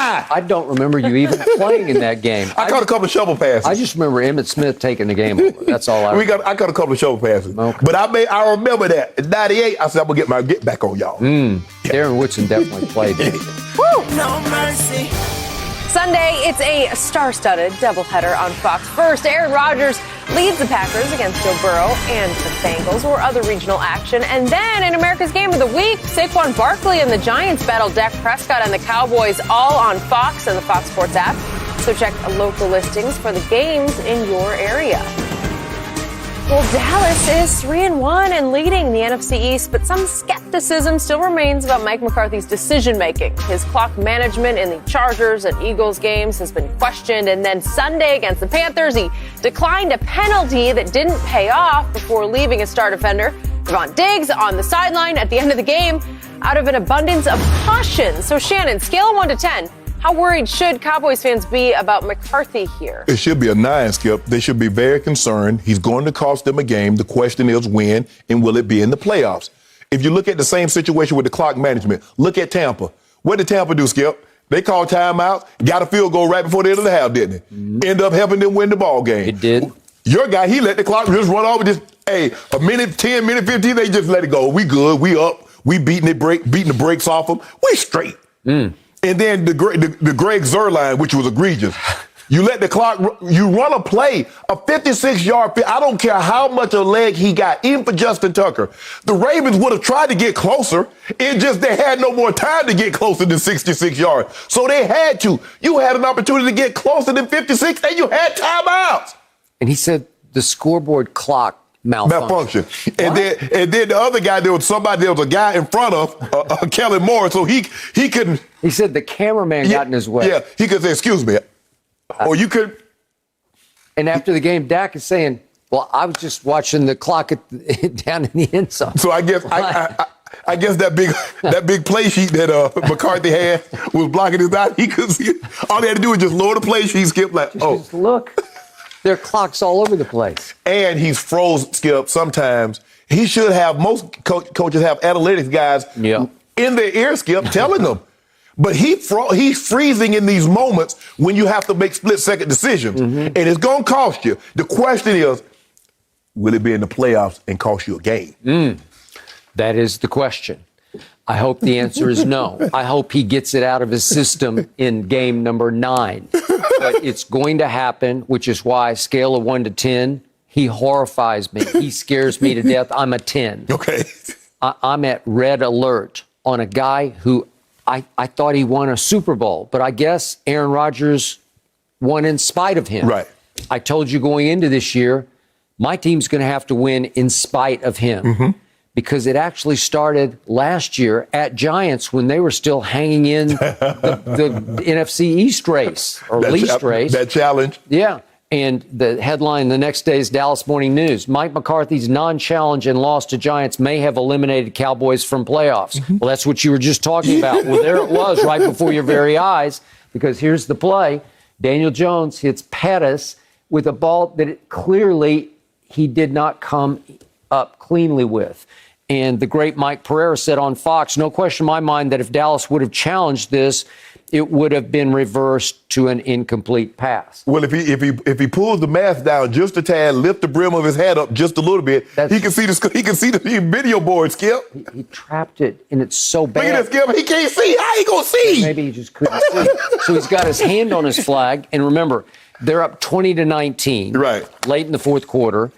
I don't remember you even playing in that game. I caught a couple of shovel passes. I just remember Emmitt Smith taking the game over. That's all I remember. I caught a couple of shovel passes. Okay. But I remember that. In 98, I said, I'm going to get back on y'all. Darren Woodson definitely played it. Woo! No mercy. Sunday, it's a star-studded doubleheader on Fox. First, Aaron Rodgers leads the Packers against Joe Burrow and the Bengals, or other regional action. And then, in America's Game of the Week, Saquon Barkley and the Giants battle Dak Prescott and the Cowboys, all on Fox and the Fox Sports app. So check local listings for the games in your area. Well, Dallas is 3-1 and leading the NFC East, but some skepticism still remains about Mike McCarthy's decision-making. His clock management in the Chargers and Eagles games has been questioned, and then Sunday against the Panthers, he declined a penalty that didn't pay off before leaving his star defender, Devon Diggs, on the sideline at the end of the game out of an abundance of caution. So, Shannon, scale of 1 to 10. How worried should Cowboys fans be about McCarthy here? It should be a 9, Skip. They should be very concerned. He's going to cost them a game. The question is when and will it be in the playoffs? If you look at the same situation with the clock management, look at Tampa. What did Tampa do, Skip? They called timeouts, got a field goal right before the end of the half, didn't it? End up helping them win the ball game. It did. Your guy, he let the clock just run over. A minute 10, minute 15, they just let it go. We good. We up. We beating the brakes off them. We straight. And then the Greg Zuerlein, which was egregious. You let the clock, you run a play, a 56-yard, I don't care how much a leg he got, even for Justin Tucker. The Ravens would have tried to get closer. It just, they had no more time to get closer than 66 yards. So they had to. You had an opportunity to get closer than 56, and you had timeouts. And he said the scoreboard clock malfunction. And then the other guy, there was a guy in front of Kellen Moore, so he couldn't. He said the cameraman got in his way. Yeah, he could say, excuse me. Or you could. And after the game, Dak is saying, well, I was just watching the clock down in the end zone. So I guess I guess that big play sheet that McCarthy had was blocking his eye. He could see it. All they had to do was just lower the play sheet, Skip, Just look. There are clocks all over the place. And he's froze, Skip, sometimes. He should have, most coaches have analytics guys in their ear, Skip, telling them. But he's freezing in these moments when you have to make split-second decisions. And it's going to cost you. The question is, will it be in the playoffs and cost you a game? That is the question. I hope the answer is no. I hope he gets it out of his system in game number 9. But it's going to happen, which is why, scale of 1 to 10, he horrifies me. He scares me to death. I'm a 10. Okay. I'm at red alert on a guy who I thought he won a Super Bowl, but I guess Aaron Rodgers won in spite of him. Right. I told you going into this year, my team's going to have to win in spite of him. Because it actually started last year at Giants when they were still hanging in the NFC East race, or least race. That challenge. Yeah. And the headline the next day is Dallas Morning News. Mike McCarthy's non-challenge and loss to Giants may have eliminated Cowboys from playoffs. Well, that's what you were just talking about. Well, there it was right before your very eyes, because here's the play. Daniel Jones hits Pettis with a ball that clearly he did not come up cleanly with. And the great Mike Pereira said on Fox, no question in my mind that if Dallas would have challenged this, it would have been reversed to an incomplete pass. Well, if he pulls the mask down just a tad, lift the brim of his hat up just a little bit, he can see the video board, Skip. He trapped it, and it's so bad. Look at that, Skip. He can't see. How he gonna see? Maybe he just couldn't see. So he's got his hand on his flag, and remember, they're up 20-19. Right. Late in the fourth quarter,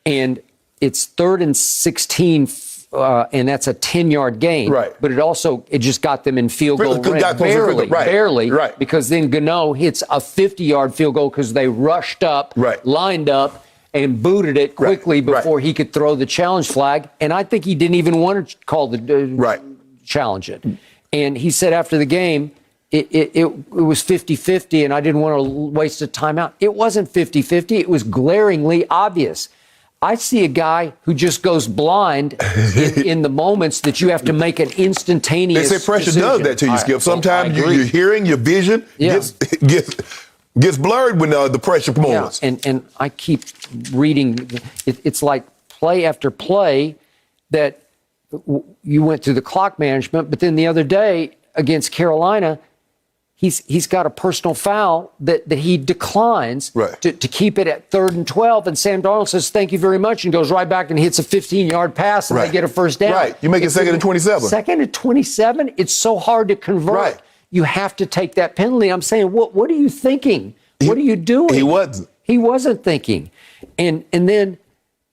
and it's 3rd and 16. And that's a 10-yard gain. Right. But it just got them in field goal range. Barely. Right. Because then Gano hits a 50-yard field goal because they rushed up, lined up, and booted it quickly before he could throw the challenge flag. And I think he didn't even want to call the challenge it. And he said after the game, it was 50-50, and I didn't want to waste a timeout. It wasn't 50-50. It was glaringly obvious. I see a guy who just goes blind in the moments that you have to make an instantaneous They say pressure decision. does that to you, Skip. Sometimes your hearing, your vision gets blurred when the pressure moments. Yeah, and I keep reading. It's like play after play that you went through the clock management, but then the other day against Carolina, he's got a personal foul that he declines to keep it at 3rd and 12. And Sam Darnold says, thank you very much, and goes right back and hits a 15-yard pass, and they get a first down. Right. You make it 2nd and 27. 2nd and 27? It's so hard to convert. Right. You have to take that penalty. I'm saying, what are you thinking? What are you doing? He wasn't. He wasn't thinking. And then,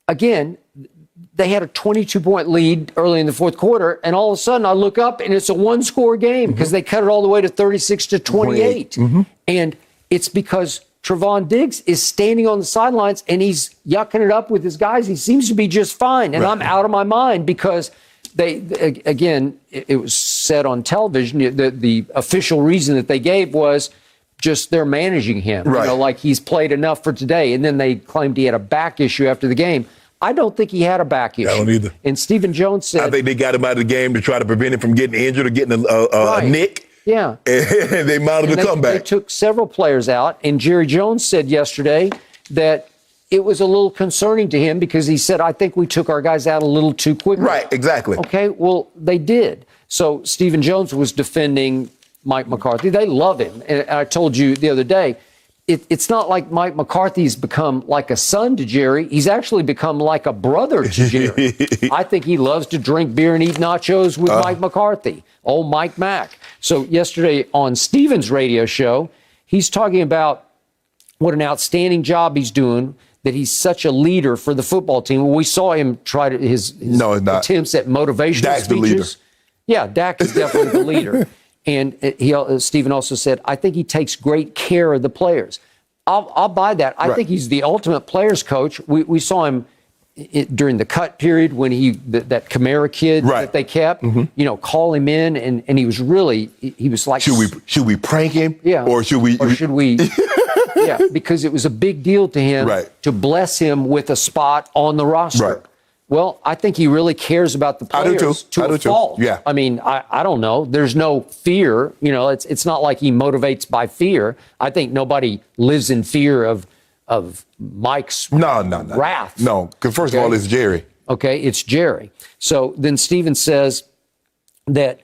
again, they had a 22-point lead early in the fourth quarter, and all of a sudden I look up, and it's a one-score game because they cut it all the way to 36-28. And it's because Trevon Diggs is standing on the sidelines, and he's yucking it up with his guys. He seems to be just fine, and I'm out of my mind because it was said on television, the official reason that they gave was just they're managing him, like he's played enough for today. And then they claimed he had a back issue after the game. I don't think he had a back issue. I don't either. And Stephen Jones said, I think they got him out of the game to try to prevent him from getting injured or getting a nick. Yeah. And they mounted a comeback. They took several players out. And Jerry Jones said yesterday that it was a little concerning to him because he said, I think we took our guys out a little too quickly. Right, exactly. Okay, well, they did. So Stephen Jones was defending Mike McCarthy. They love him. And I told you the other day, it's not like Mike McCarthy's become like a son to Jerry. He's actually become like a brother to Jerry. I think he loves to drink beer and eat nachos with Mike McCarthy. Old Mike Mack. So yesterday on Stephen's radio show, he's talking about what an outstanding job he's doing, that he's such a leader for the football team. We saw him try to his attempts at motivational Dak's speeches. the leader. Yeah, Dak is definitely the leader. And Stephen also said, I think he takes great care of the players. I'll buy that. I think he's the ultimate players coach. We saw him during the cut period when that Kamara kid that they kept, call him in, and he was like, should we prank him? Yeah. Or should we? Yeah, because it was a big deal to him to bless him with a spot on the roster. Right. Well, I think he really cares about the players to a fault. Yeah. I mean, I don't know. There's no fear. It's not like he motivates by fear. I think nobody lives in fear of Mike's wrath. No, because first of all, it's Jerry. Okay, it's Jerry. So then Stephen says that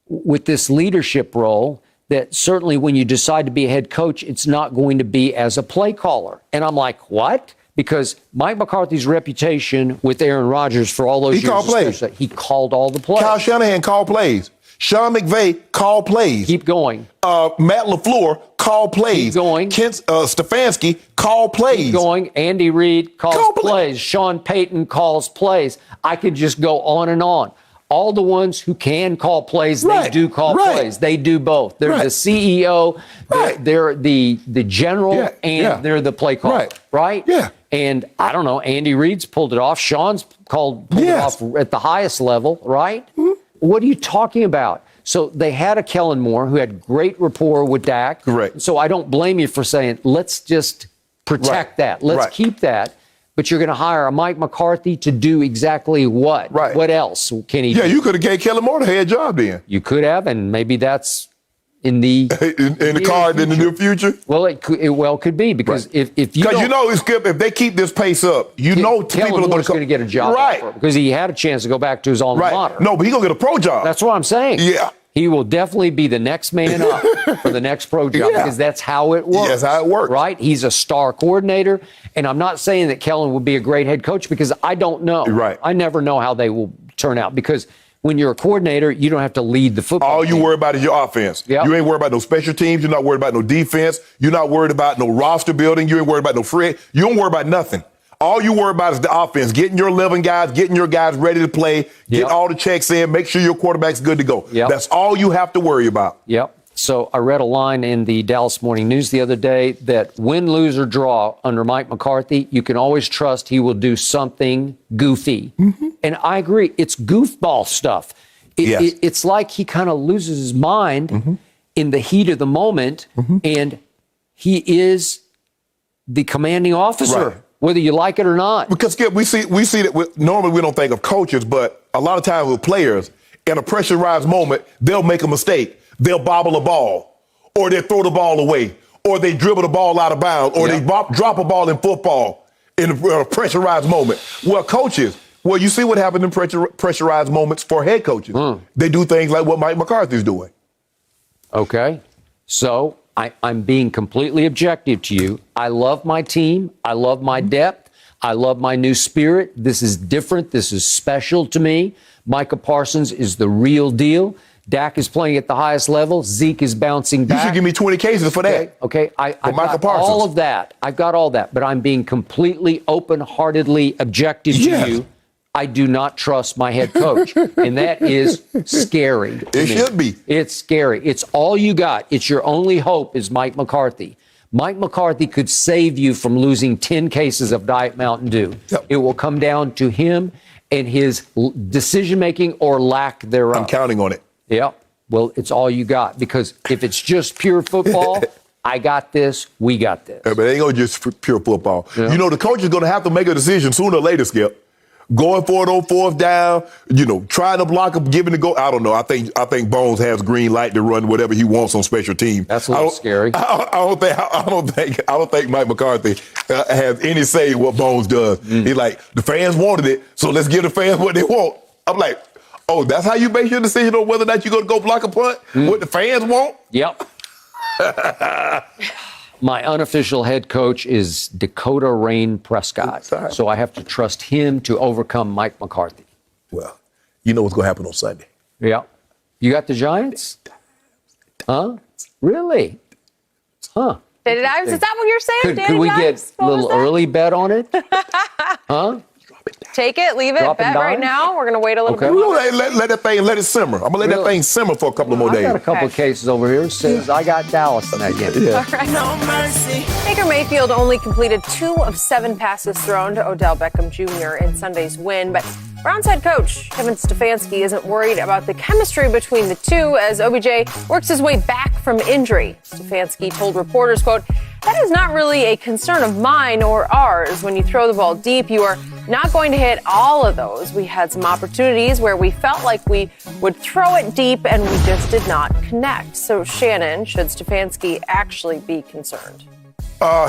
with this leadership role, that certainly when you decide to be a head coach, it's not going to be as a play caller. And I'm like, what? Because Mike McCarthy's reputation with Aaron Rodgers for all those years, called plays. He called all the plays. Kyle Shanahan called plays. Sean McVay called plays. Keep going. Matt LaFleur called plays. Keep going. Kent Stefanski called plays. Keep going. Andy Reid calls plays. Sean Payton calls plays. I could just go on and on. All the ones who can call plays, they do call plays. They do both. They're the CEO, they're the general, and they're the play caller. Right? Yeah. And I don't know, Andy Reid's pulled it off. Sean's pulled it off at the highest level, right? Mm-hmm. What are you talking about? So they had a Kellen Moore who had great rapport with Dak. Correct. So I don't blame you for saying, let's just protect that. Let's keep that. But you're going to hire a Mike McCarthy to do exactly what? Right. What else can he do? Yeah, you could have gave Kellen Moore the head job then. You could have, and maybe that's in the in the card in the near future. Well, it could be because if if they keep this pace up, Kellen people are going to get a job offer because he had a chance to go back to his alma mater. No, but he's going to get a pro job. That's what I'm saying. Yeah. He will definitely be the next man up for the next pro job because that's how it works. That's how it works. Right? He's a star coordinator. And I'm not saying that Kellen would be a great head coach because I don't know. Right. I never know how they will turn out because when you're a coordinator, you don't have to lead the football All team. you worry about is your offense. Yep. You ain't worried about no special teams. You're not worried about no defense. You're not worried about no roster building. You ain't worried about no free. You don't worry about nothing. All you worry about is the offense, getting your 11 guys, getting your guys ready to play, get all the checks in, make sure your quarterback's good to go. Yep. That's all you have to worry about. Yep. So I read a line in the Dallas Morning News the other day that win, lose, or draw under Mike McCarthy, you can always trust he will do something goofy. Mm-hmm. And I agree. It's goofball stuff. It's like he kind of loses his mind in the heat of the moment, and he is the commanding officer. Right. Whether you like it or not. Because Skip, we see that normally we don't think of coaches, but a lot of times with players, in a pressurized moment, they'll make a mistake. They'll bobble a ball, or they throw the ball away, or they dribble the ball out of bounds, or they drop a ball in football in a pressurized moment. Well, coaches, you see what happens in pressurized moments for head coaches. They do things like what Mike McCarthy's doing. Okay. So I'm being completely objective to you. I love my team. I love my depth. I love my new spirit. This is different. This is special to me. Micah Parsons is the real deal. Dak is playing at the highest level. Zeke is bouncing back. You should give me 20 cases for that. Okay. I've got all of that. I've got all that. But I'm being completely open-heartedly objective to you. I do not trust my head coach. And that is scary. It should be. It's scary. It's all you got. It's your only hope is Mike McCarthy. Mike McCarthy could save you from losing 10 cases of Diet Mountain Dew. Yep. It will come down to him and his decision-making or lack thereof. I'm counting on it. Yeah. Well, it's all you got. Because if it's just pure football, I got this, we got this. Yeah, but it ain't going to just pure football. Yeah. You know, the coach is going to have to make a decision sooner or later, Skip. Going for it on fourth down, trying to block him, giving the go. I don't know. I think Bones has green light to run whatever he wants on special team. That's a little scary. I don't think Mike McCarthy has any say in what Bones does. He's like, the fans wanted it, so let's give the fans what they want. I'm like, oh, that's how you make your decision on whether or not you're going to go block a punt? What the fans want? Yep. My unofficial head coach is Dakota Rain Prescott. So I have to trust him to overcome Mike McCarthy. Well, you know what's going to happen on Sunday. Yeah. You got the Giants? Huh? Really? Huh? Is that what you're saying, Danny? Could we get a little early bet on it? Huh? Take it, leave it, bet right now. We're going to wait a little bit. Let that thing, let it simmer. I'm going to let that thing simmer for a couple of more days. I got a couple of cases over here. Says I got Dallas in that game. Yeah. All right. No mercy. Baker Mayfield only completed 2 of 7 passes thrown to Odell Beckham Jr. in Sunday's win, but Browns head coach Kevin Stefanski isn't worried about the chemistry between the two as OBJ works his way back from injury. Stefanski told reporters, quote, "That is not really a concern of mine or ours. When you throw the ball deep, you are not going to hit all of those. We had some opportunities where we felt like we would throw it deep and we just did not connect." So, Shannon, should Stefanski actually be concerned?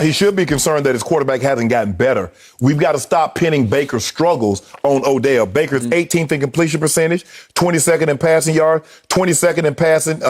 He should be concerned that his quarterback hasn't gotten better. We've got to stop pinning Baker's struggles on Odell. Baker's 18th in completion percentage, 22nd in passing yards, 22nd in passing,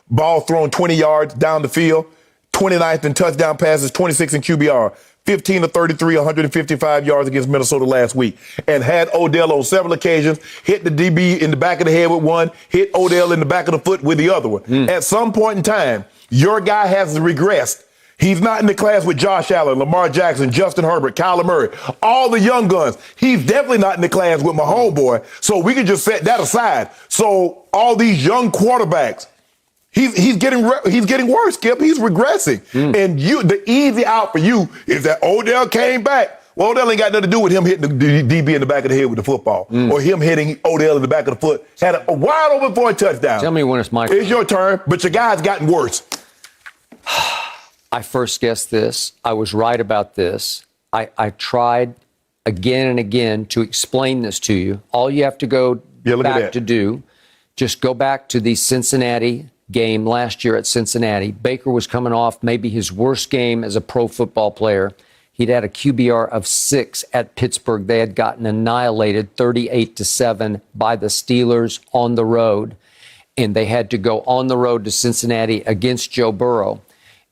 ball thrown 20 yards down the field, 29th in touchdown passes, 26th in QBR, 15 to 33, 155 yards against Minnesota last week. And had Odell on several occasions, hit the DB in the back of the head with one, hit Odell in the back of the foot with the other one. At some point in time, your guy has regressed. He's not in the class with Josh Allen, Lamar Jackson, Justin Herbert, Kyler Murray, all the young guns. He's definitely not in the class with my homeboy. So we can just set that aside. So all these young quarterbacks, he's getting worse, Skip. He's regressing. And the easy out for you is that Odell came back. Well, Odell ain't got nothing to do with him hitting the DB in the back of the head with the football or him hitting Odell in the back of the foot. Had a wide open for a touchdown. Tell me when it's my turn. It's your turn, but your guy's gotten worse. I first guessed this. I was right about this. I tried again and again to explain this to you. All you have to go back to do, just go back to the Cincinnati game last year at Cincinnati. Baker was coming off maybe his worst game as a pro football player. He'd had a QBR of 6 at Pittsburgh. They had gotten annihilated 38-7 by the Steelers on the road. And they had to go on the road to Cincinnati against Joe Burrow.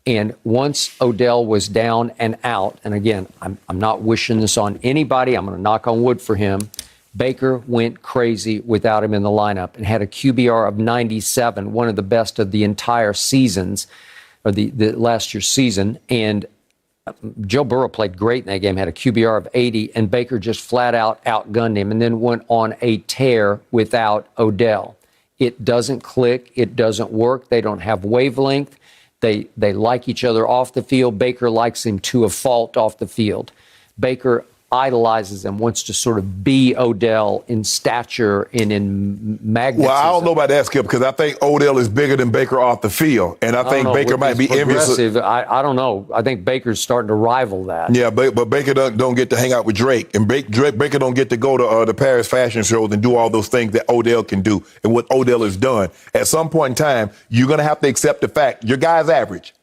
And once Odell was down and out, and again, I'm not wishing this on anybody. I'm going to knock on wood for him. Baker went crazy without him in the lineup and had a QBR of 97, one of the best of the entire seasons, or the last year's season. And Joe Burrow played great in that game, had a QBR of 80, and Baker just flat out outgunned him and then went on a tear without Odell. It doesn't click. It doesn't work. They don't have wavelength. They like each other off the field. Baker likes him to a fault off the field. Baker idolizes him, wants to sort of be Odell in stature and in magnetism. Well, I don't know about that, Skip, because I think Odell is bigger than Baker off the field, and I think Baker might be envious. I don't know. I think Baker's starting to rival that. Yeah, but Baker don't get to hang out with Drake, and Baker don't get to go to the Paris fashion shows and do all those things that Odell can do and what Odell has done. At some point in time, you're going to have to accept the fact your guy's average.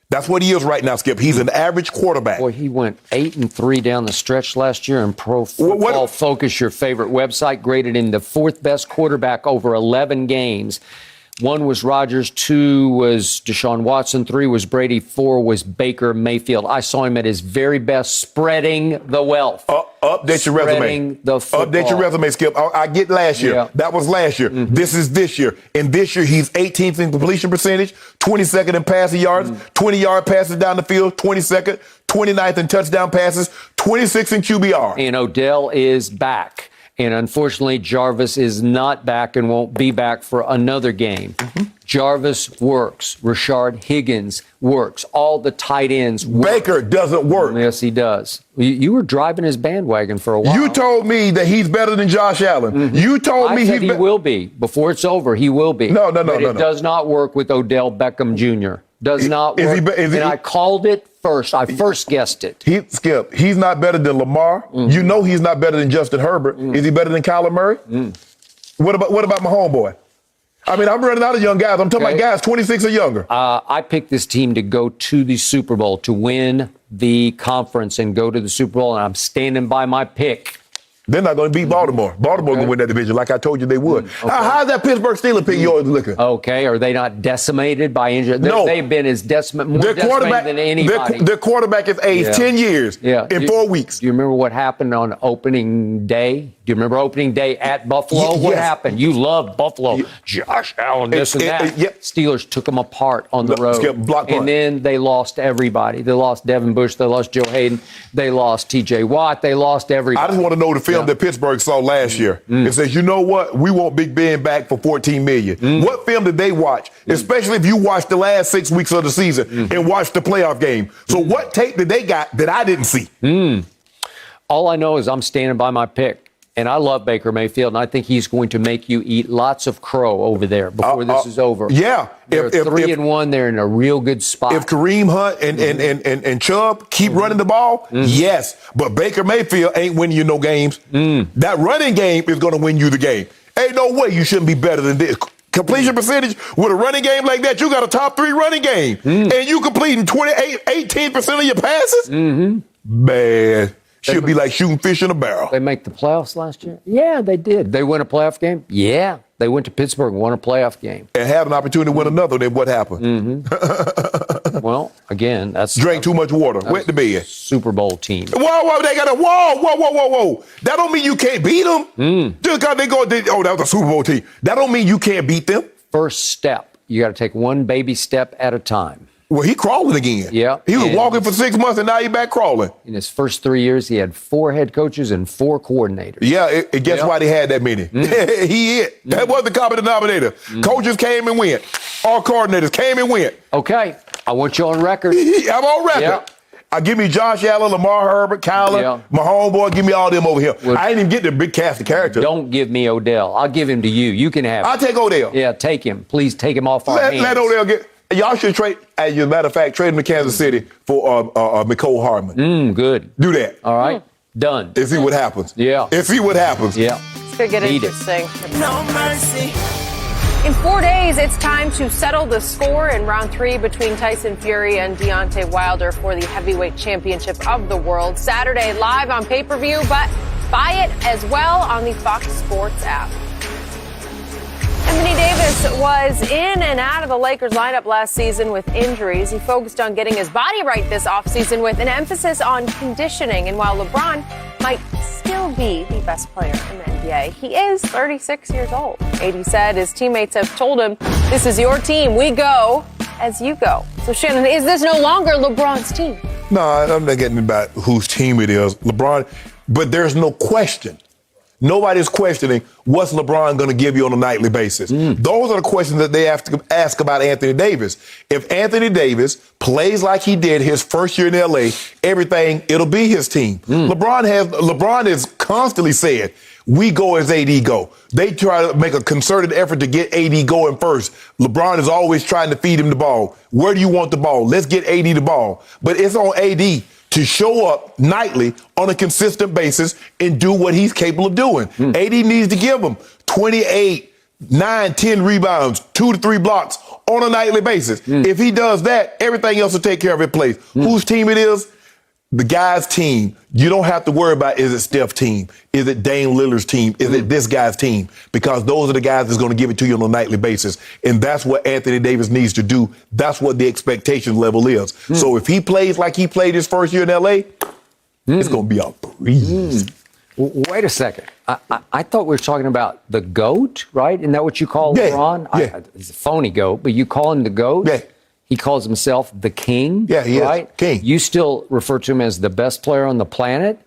That's what he is right now, Skip. He's an average quarterback. Boy, he went 8-3 down the stretch last year in Pro Football Focus, your favorite website, graded him the 4th best quarterback over 11 games. 1 was Rodgers, 2 was Deshaun Watson, 3 was Brady, 4 was Baker Mayfield. I saw him at his very best, spreading the wealth. Update your resume. Spreading the football. Update your resume, Skip. I get last year. Yeah. That was last year. This is this year. And this year, he's 18th in completion percentage, 22nd in passing yards, 20-yard passes down the field, 22nd, 29th in touchdown passes, 26th in QBR. And Odell is back. And unfortunately, Jarvis is not back and won't be back for another game. Jarvis works. Rashard Higgins works. All the tight ends work. Baker doesn't work. Yes, he does. You were driving his bandwagon for a while. You told me that he's better than Josh Allen. You told me he will be. Before it's over, he will be. No. It does not work with Odell Beckham Jr. Does not work. I called it first. I first guessed it. Skip, he's not better than Lamar. You know he's not better than Justin Herbert. Is he better than Kyler Murray? What about my homeboy? I mean, I'm running out of young guys. I'm talking about guys 26 or younger. I picked this team to go to the Super Bowl, to win the conference and go to the Super Bowl, and I'm standing by my pick. They're not going to beat Baltimore. Baltimore going to win that division like I told you they would. How's that Pittsburgh Steelers pick yours looking? Okay, are they not decimated by injury? No. They've been as more decimated than anybody. Their quarterback is aged 10 years in 4 weeks. Do you remember what happened on opening day? Do you remember opening day at Buffalo? What happened? You love Buffalo. Josh Allen, this and that. Steelers took them apart on the road. And then they lost everybody. They lost Devin Bush. They lost Joe Hayden. They lost T.J. Watt. They lost everybody. I just want to know the film that Pittsburgh saw last year. It says, you know what? We want Big Ben back for $14 million. What film did they watch? Especially if you watched the last 6 weeks of the season and watched the playoff game. So what tape did they got that I didn't see? All I know is I'm standing by my pick. And I love Baker Mayfield, and I think he's going to make you eat lots of crow over there before this is over. Yeah. They're 3-1. They're in a real good spot. If Kareem Hunt and Chubb keep running the ball, yes. But Baker Mayfield ain't winning you no games. That running game is going to win you the game. Ain't no way you shouldn't be better than this. Completion percentage with a running game like that, you got a top 3 running game. And you completing 18% of your passes? Bad. Should be like shooting fish in a barrel. They make the playoffs last year? Yeah, they did. They win a playoff game? Yeah. They went to Pittsburgh and won a playoff game. And had an opportunity to win another, then what happened? Well, again, that's... Drank too much water. Went to bed. Super Bowl team. Whoa, they got a... Whoa. That don't mean you can't beat them. Just because that was a Super Bowl team. That don't mean you can't beat them. First step. You got to take one baby step at a time. Well, he crawling again. Yeah. He was walking for 6 months, and now he back crawling. In his first 3 years, he had 4 head coaches and 4 coordinators. Yeah, guess why they had that many? That was the common denominator. Coaches came and went. All coordinators came and went. Okay, I want you on record. I'm on record. Yeah. Give me Josh Allen, Lamar Herbert, Kyler, my homeboy. Give me all them over here. Well, I ain't even get the big cast of characters. Don't give me Odell. I'll give him to you. You can have him. I'll take Odell. Yeah, take him. Please take him off our hands. Let Odell get... Y'all should trade, as a matter of fact, trade him to Kansas City for Mecole Hardman. Good. Do that. All right. Done. And see what happens. Yeah. And see what happens. Yeah. It's going to get interesting. No mercy. In 4 days, it's time to settle the score in round 3 between Tyson Fury and Deontay Wilder for the heavyweight championship of the world. Saturday, live on pay-per-view, but buy it as well on the Fox Sports app. Anthony Davis was in and out of the Lakers lineup last season with injuries. He focused on getting his body right this offseason with an emphasis on conditioning. And while LeBron might still be the best player in the NBA, he is 36 years old. AD said his teammates have told him, this is your team. We go as you go. So, Shannon, is this no longer LeBron's team? No, I'm not getting about whose team it is. LeBron, but there's no question. Nobody's questioning what's LeBron going to give you on a nightly basis. Those are the questions that they have to ask about Anthony Davis. If Anthony Davis plays like he did his first year in L.A., it'll be his team. LeBron has constantly said, we go as AD go. They try to make a concerted effort to get AD going first. LeBron is always trying to feed him the ball. Where do you want the ball? Let's get AD the ball. But it's on AD to show up nightly on a consistent basis and do what he's capable of doing. AD needs to give him 28, 9, 10 rebounds, 2 to 3 blocks on a nightly basis. If he does that, everything else will take care of its place. Whose team it is, the guy's team, you don't have to worry about, is it Steph's team? Is it Dame Lillard's team? Is it this guy's team? Because those are the guys that's going to give it to you on a nightly basis. And that's what Anthony Davis needs to do. That's what the expectation level is. So if he plays like he played his first year in L.A., it's going to be a breeze. Wait a second. I thought we were talking about the GOAT, right? Isn't that what you call LeBron? Yeah. He's a phony GOAT, but you call him the GOAT? Yeah. He calls himself the king. Yeah, he right? is king. You still refer to him as the best player on the planet,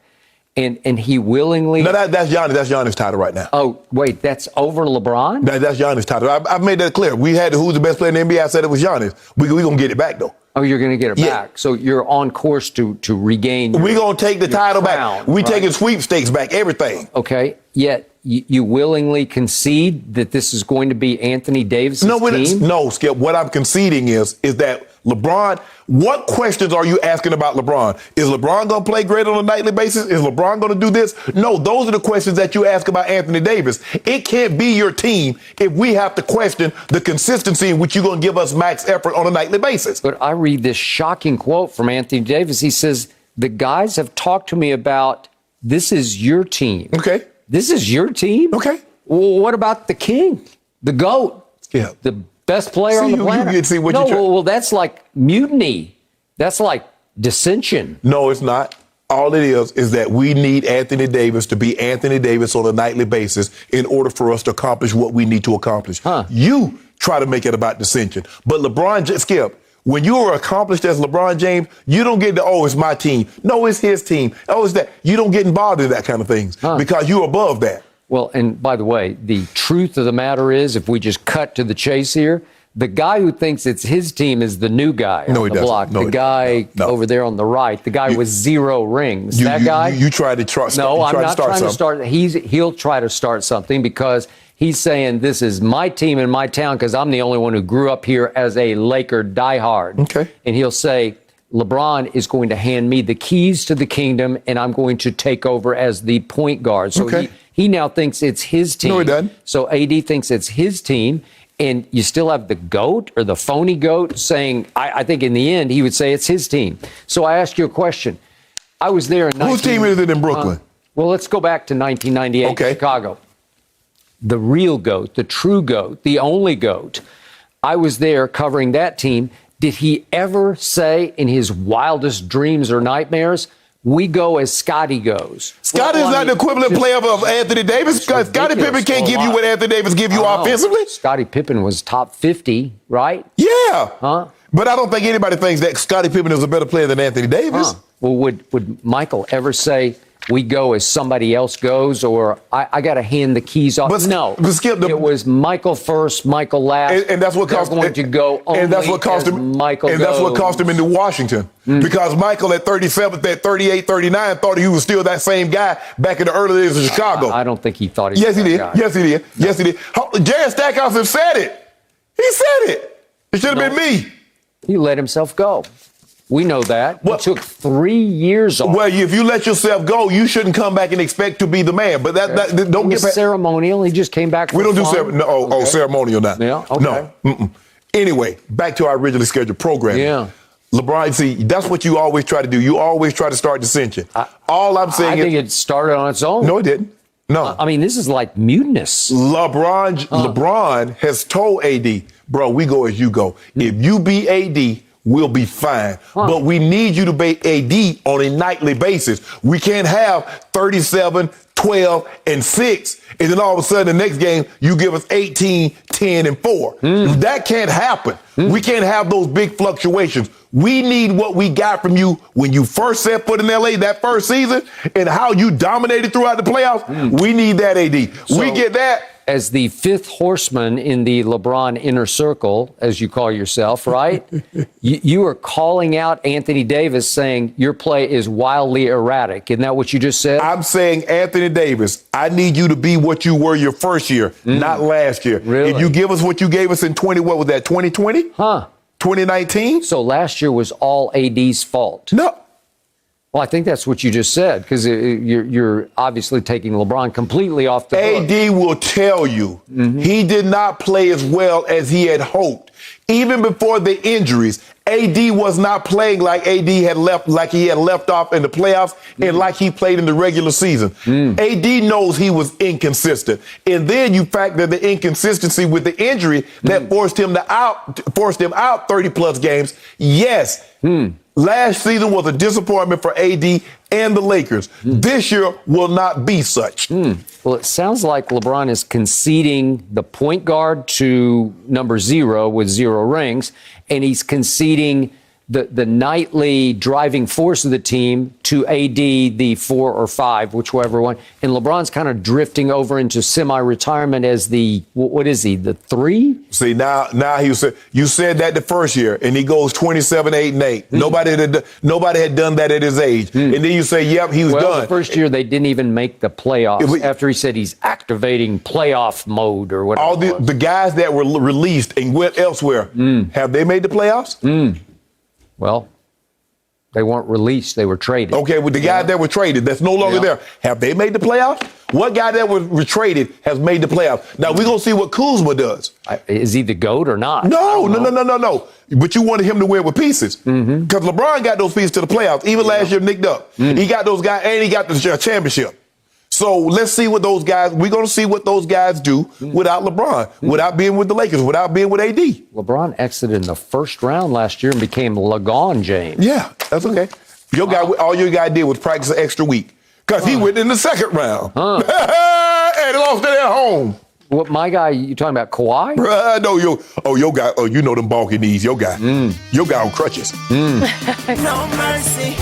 and he willingly. No, that's Giannis. That's Giannis' title right now. Oh, wait, that's over LeBron? That's Giannis' title. I've made that clear. We had who's the best player in the NBA. I said it was Giannis. We're going to get it back, though. Oh, you're going to get it back. So you're on course to regain. We're going to take the title crown, back. We're taking sweepstakes back, everything. Okay, yet you willingly concede that this is going to be Anthony Davis' team? No, Skip. What I'm conceding is that LeBron, what questions are you asking about LeBron? Is LeBron going to play great on a nightly basis? Is LeBron going to do this? No, those are the questions that you ask about Anthony Davis. It can't be your team if we have to question the consistency in which you're going to give us max effort on a nightly basis. But I read this shocking quote from Anthony Davis. He says, the guys have talked to me about this is your team. Okay. This is your team? Okay. Well, what about the king, the GOAT? Yeah. The best player on the planet? Well, that's like mutiny. That's like dissension. No, it's not. All it is that we need Anthony Davis to be Anthony Davis on a nightly basis in order for us to accomplish what we need to accomplish. You try to make it about dissension. But LeBron, Skip, when you are accomplished as LeBron James, you don't get it's my team. No, it's his team. Oh, it's that. You don't get involved in that kind of things because you're above that. Well, and by the way, the truth of the matter is, if we just cut to the chase here, the guy who thinks it's his team is the new guy on the block. The guy over there on the right, the guy with 0 rings. That guy? You try to trust. No, I'm not trying to start. He'll try to start something because he's saying this is my team in my town because I'm the only one who grew up here as a Laker diehard. Okay. And he'll say, LeBron is going to hand me the keys to the kingdom and I'm going to take over as the point guard. So he now thinks it's his team. No, he doesn't. So AD thinks it's his team. And you still have the GOAT or the phony GOAT saying, I think in the end, he would say it's his team. So I ask you a question. I was there in Whose team is it in Brooklyn? Well, let's go back to 1998 Chicago. The real GOAT, the true GOAT, the only GOAT. I was there covering that team. Did he ever say in his wildest dreams or nightmares, we go as Scotty goes? Scotty is not the equivalent player of Anthony Davis. Scottie Pippen can't give you what Anthony Davis give you offensively. Scottie Pippen was top 50, right? Yeah. But I don't think anybody thinks that Scottie Pippen is a better player than Anthony Davis. Well, would Michael ever say, we go as somebody else goes, or I got to hand the keys off? No. But Skip, it was Michael first, Michael last. And that's what cost him. Going to go only and that's what cost him. Michael and goes. That's what cost him into Washington. Because Michael at 37, at 38, 39 thought he was still that same guy back in the early days of Chicago. I don't think he thought he was that guy. Yes, he did. No. Yes, he did. Jerry Stackhouse have said it. He said it. It should have been me. He let himself go. We know that. It took 3 years off. Well, if you let yourself go, you shouldn't come back and expect to be the man. But that don't get ceremonial. He just came back. We don't do ceremonial now. Yeah. Okay. No. Anyway, back to our originally scheduled program. Yeah. LeBron, see, that's what you always try to do. You always try to start dissension. All I'm saying I think it started on its own. No, it didn't. No. I mean, this is like mutinous. LeBron has told AD, bro, we go as you go. If you be AD, we'll be fine. But we need you to be AD on a nightly basis. We can't have 37, 12, and 6, and then all of a sudden the next game you give us 18, 10, and 4. That can't happen. We can't have those big fluctuations. We need what we got from you when you first set foot in LA that first season and how you dominated throughout the playoffs. We need that, AD. We get that. As the fifth horseman in the LeBron inner circle, as you call yourself, right? you are calling out Anthony Davis saying your play is wildly erratic. Isn't that what you just said? I'm saying, Anthony Davis, I need you to be what you were your first year, not last year. Really? If you give us what you gave us in 2020? 2019? So last year was all AD's fault. No. Well, I think that's what you just said, because you're obviously taking LeBron completely off the hook. AD will tell you he did not play as well as he had hoped. Even before the injuries, AD was not playing like he had left off in the playoffs and like he played in the regular season. AD knows he was inconsistent. And then you factor the inconsistency with the injury that forced him out 30 plus games. Yes. Last season was a disappointment for AD and the Lakers. This year will not be such. Well, it sounds like LeBron is conceding the point guard to number 0 with 0 rings, and he's conceding the nightly driving force of the team to AD, the 4 or 5, whichever one. And LeBron's kind of drifting over into semi-retirement as the, what is he, the 3? See, now you said that the first year, and he goes 27, 8, and 8. Nobody had done that at his age. And then you say, yep, he was done. The first year they didn't even make the playoffs after he said he's activating playoff mode or whatever. All the guys that were released and went elsewhere, have they made the playoffs? Well, they weren't released. They were traded. Okay, with the guys that were traded, that's no longer there. Have they made the playoffs? What guy that was traded has made the playoffs? Now, we're going to see what Kuzma does. Is he the GOAT or not? No. But you wanted him to win with pieces. Because LeBron got those pieces to the playoffs. Even last year, nicked up. He got those guys, and he got the championship. So let's see what those guys, we're going to see what those guys do without LeBron, without being with the Lakers, without being with AD. LeBron exited in the first round last year and became LeGon James. Yeah, that's okay. All your guy did was practice an extra week because he went in the second round. And lost it at home. What, my guy, you talking about Kawhi? No, your guy, you know them bulky knees, your guy. Your guy on crutches. No mercy.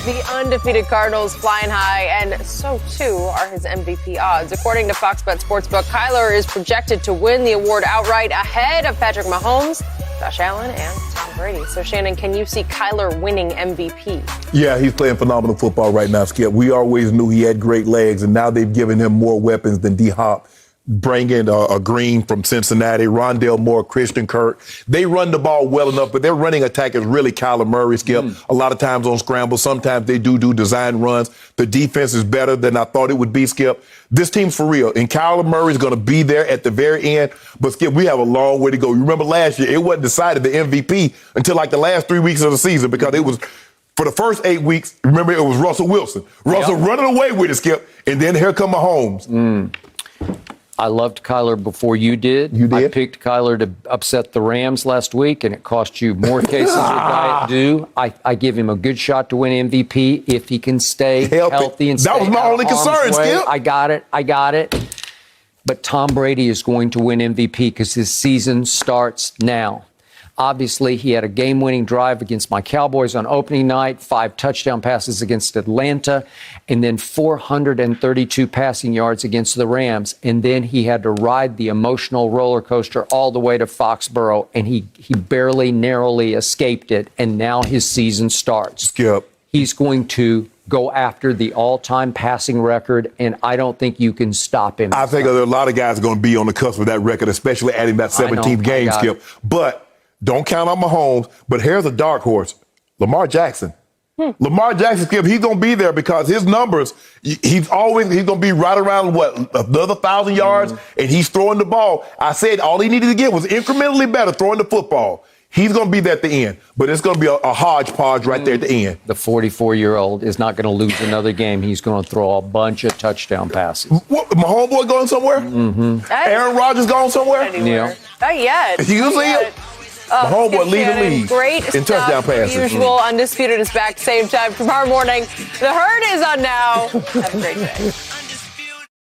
The undefeated Cardinals flying high, and so too are his MVP odds. According to Fox Bet Sportsbook, Kyler is projected to win the award outright ahead of Patrick Mahomes, Josh Allen, and Tom Brady. So, Shannon, can you see Kyler winning MVP? Yeah, he's playing phenomenal football right now, Skip. We always knew he had great legs, and now they've given him more weapons than D-Hop. Bring in a Green from Cincinnati, Rondale Moore, Christian Kirk. They run the ball well enough, but their running attack is really Kyler Murray, Skip. A lot of times on scrambles. Sometimes they do design runs. The defense is better than I thought it would be, Skip. This team's for real, and Kyler Murray is going to be there at the very end. But, Skip, we have a long way to go. You remember last year, it wasn't decided the MVP until like the last 3 weeks of the season because it was for the first 8 weeks. Remember, it was Russell Wilson. Russell running away with it, Skip, and then here come Mahomes. I loved Kyler before you did. You did? I picked Kyler to upset the Rams last week, and it cost you more cases than Diet do. I give him a good shot to win MVP if he can stay healthy and stay That was my only concern, Skip. I got it. But Tom Brady is going to win MVP because his season starts now. Obviously, he had a game-winning drive against my Cowboys on opening night, 5 touchdown passes against Atlanta, and then 432 passing yards against the Rams. And then he had to ride the emotional roller coaster all the way to Foxborough, and he barely, narrowly escaped it, and now his season starts. Skip. He's going to go after the all-time passing record, and I don't think you can stop him. I think there are a lot of guys going to be on the cusp of that record, especially adding that 17th game, Skip. But don't count on Mahomes, but here's a dark horse, Lamar Jackson. Lamar Jackson, Skip, he's going to be there because his numbers, he's going to be right around, another 1,000 yards, and he's throwing the ball. I said all he needed to get was incrementally better throwing the football. He's going to be there at the end, but it's going to be a hodgepodge right there at the end. The 44-year-old is not going to lose another game. He's going to throw a bunch of touchdown passes. What, my homeboy going somewhere? Aaron Rodgers going somewhere? Not yet. You see it? My homeboy lead the league great in touchdown passes. Usual Undisputed is back same time tomorrow morning. The Herd is on now. Have a great day.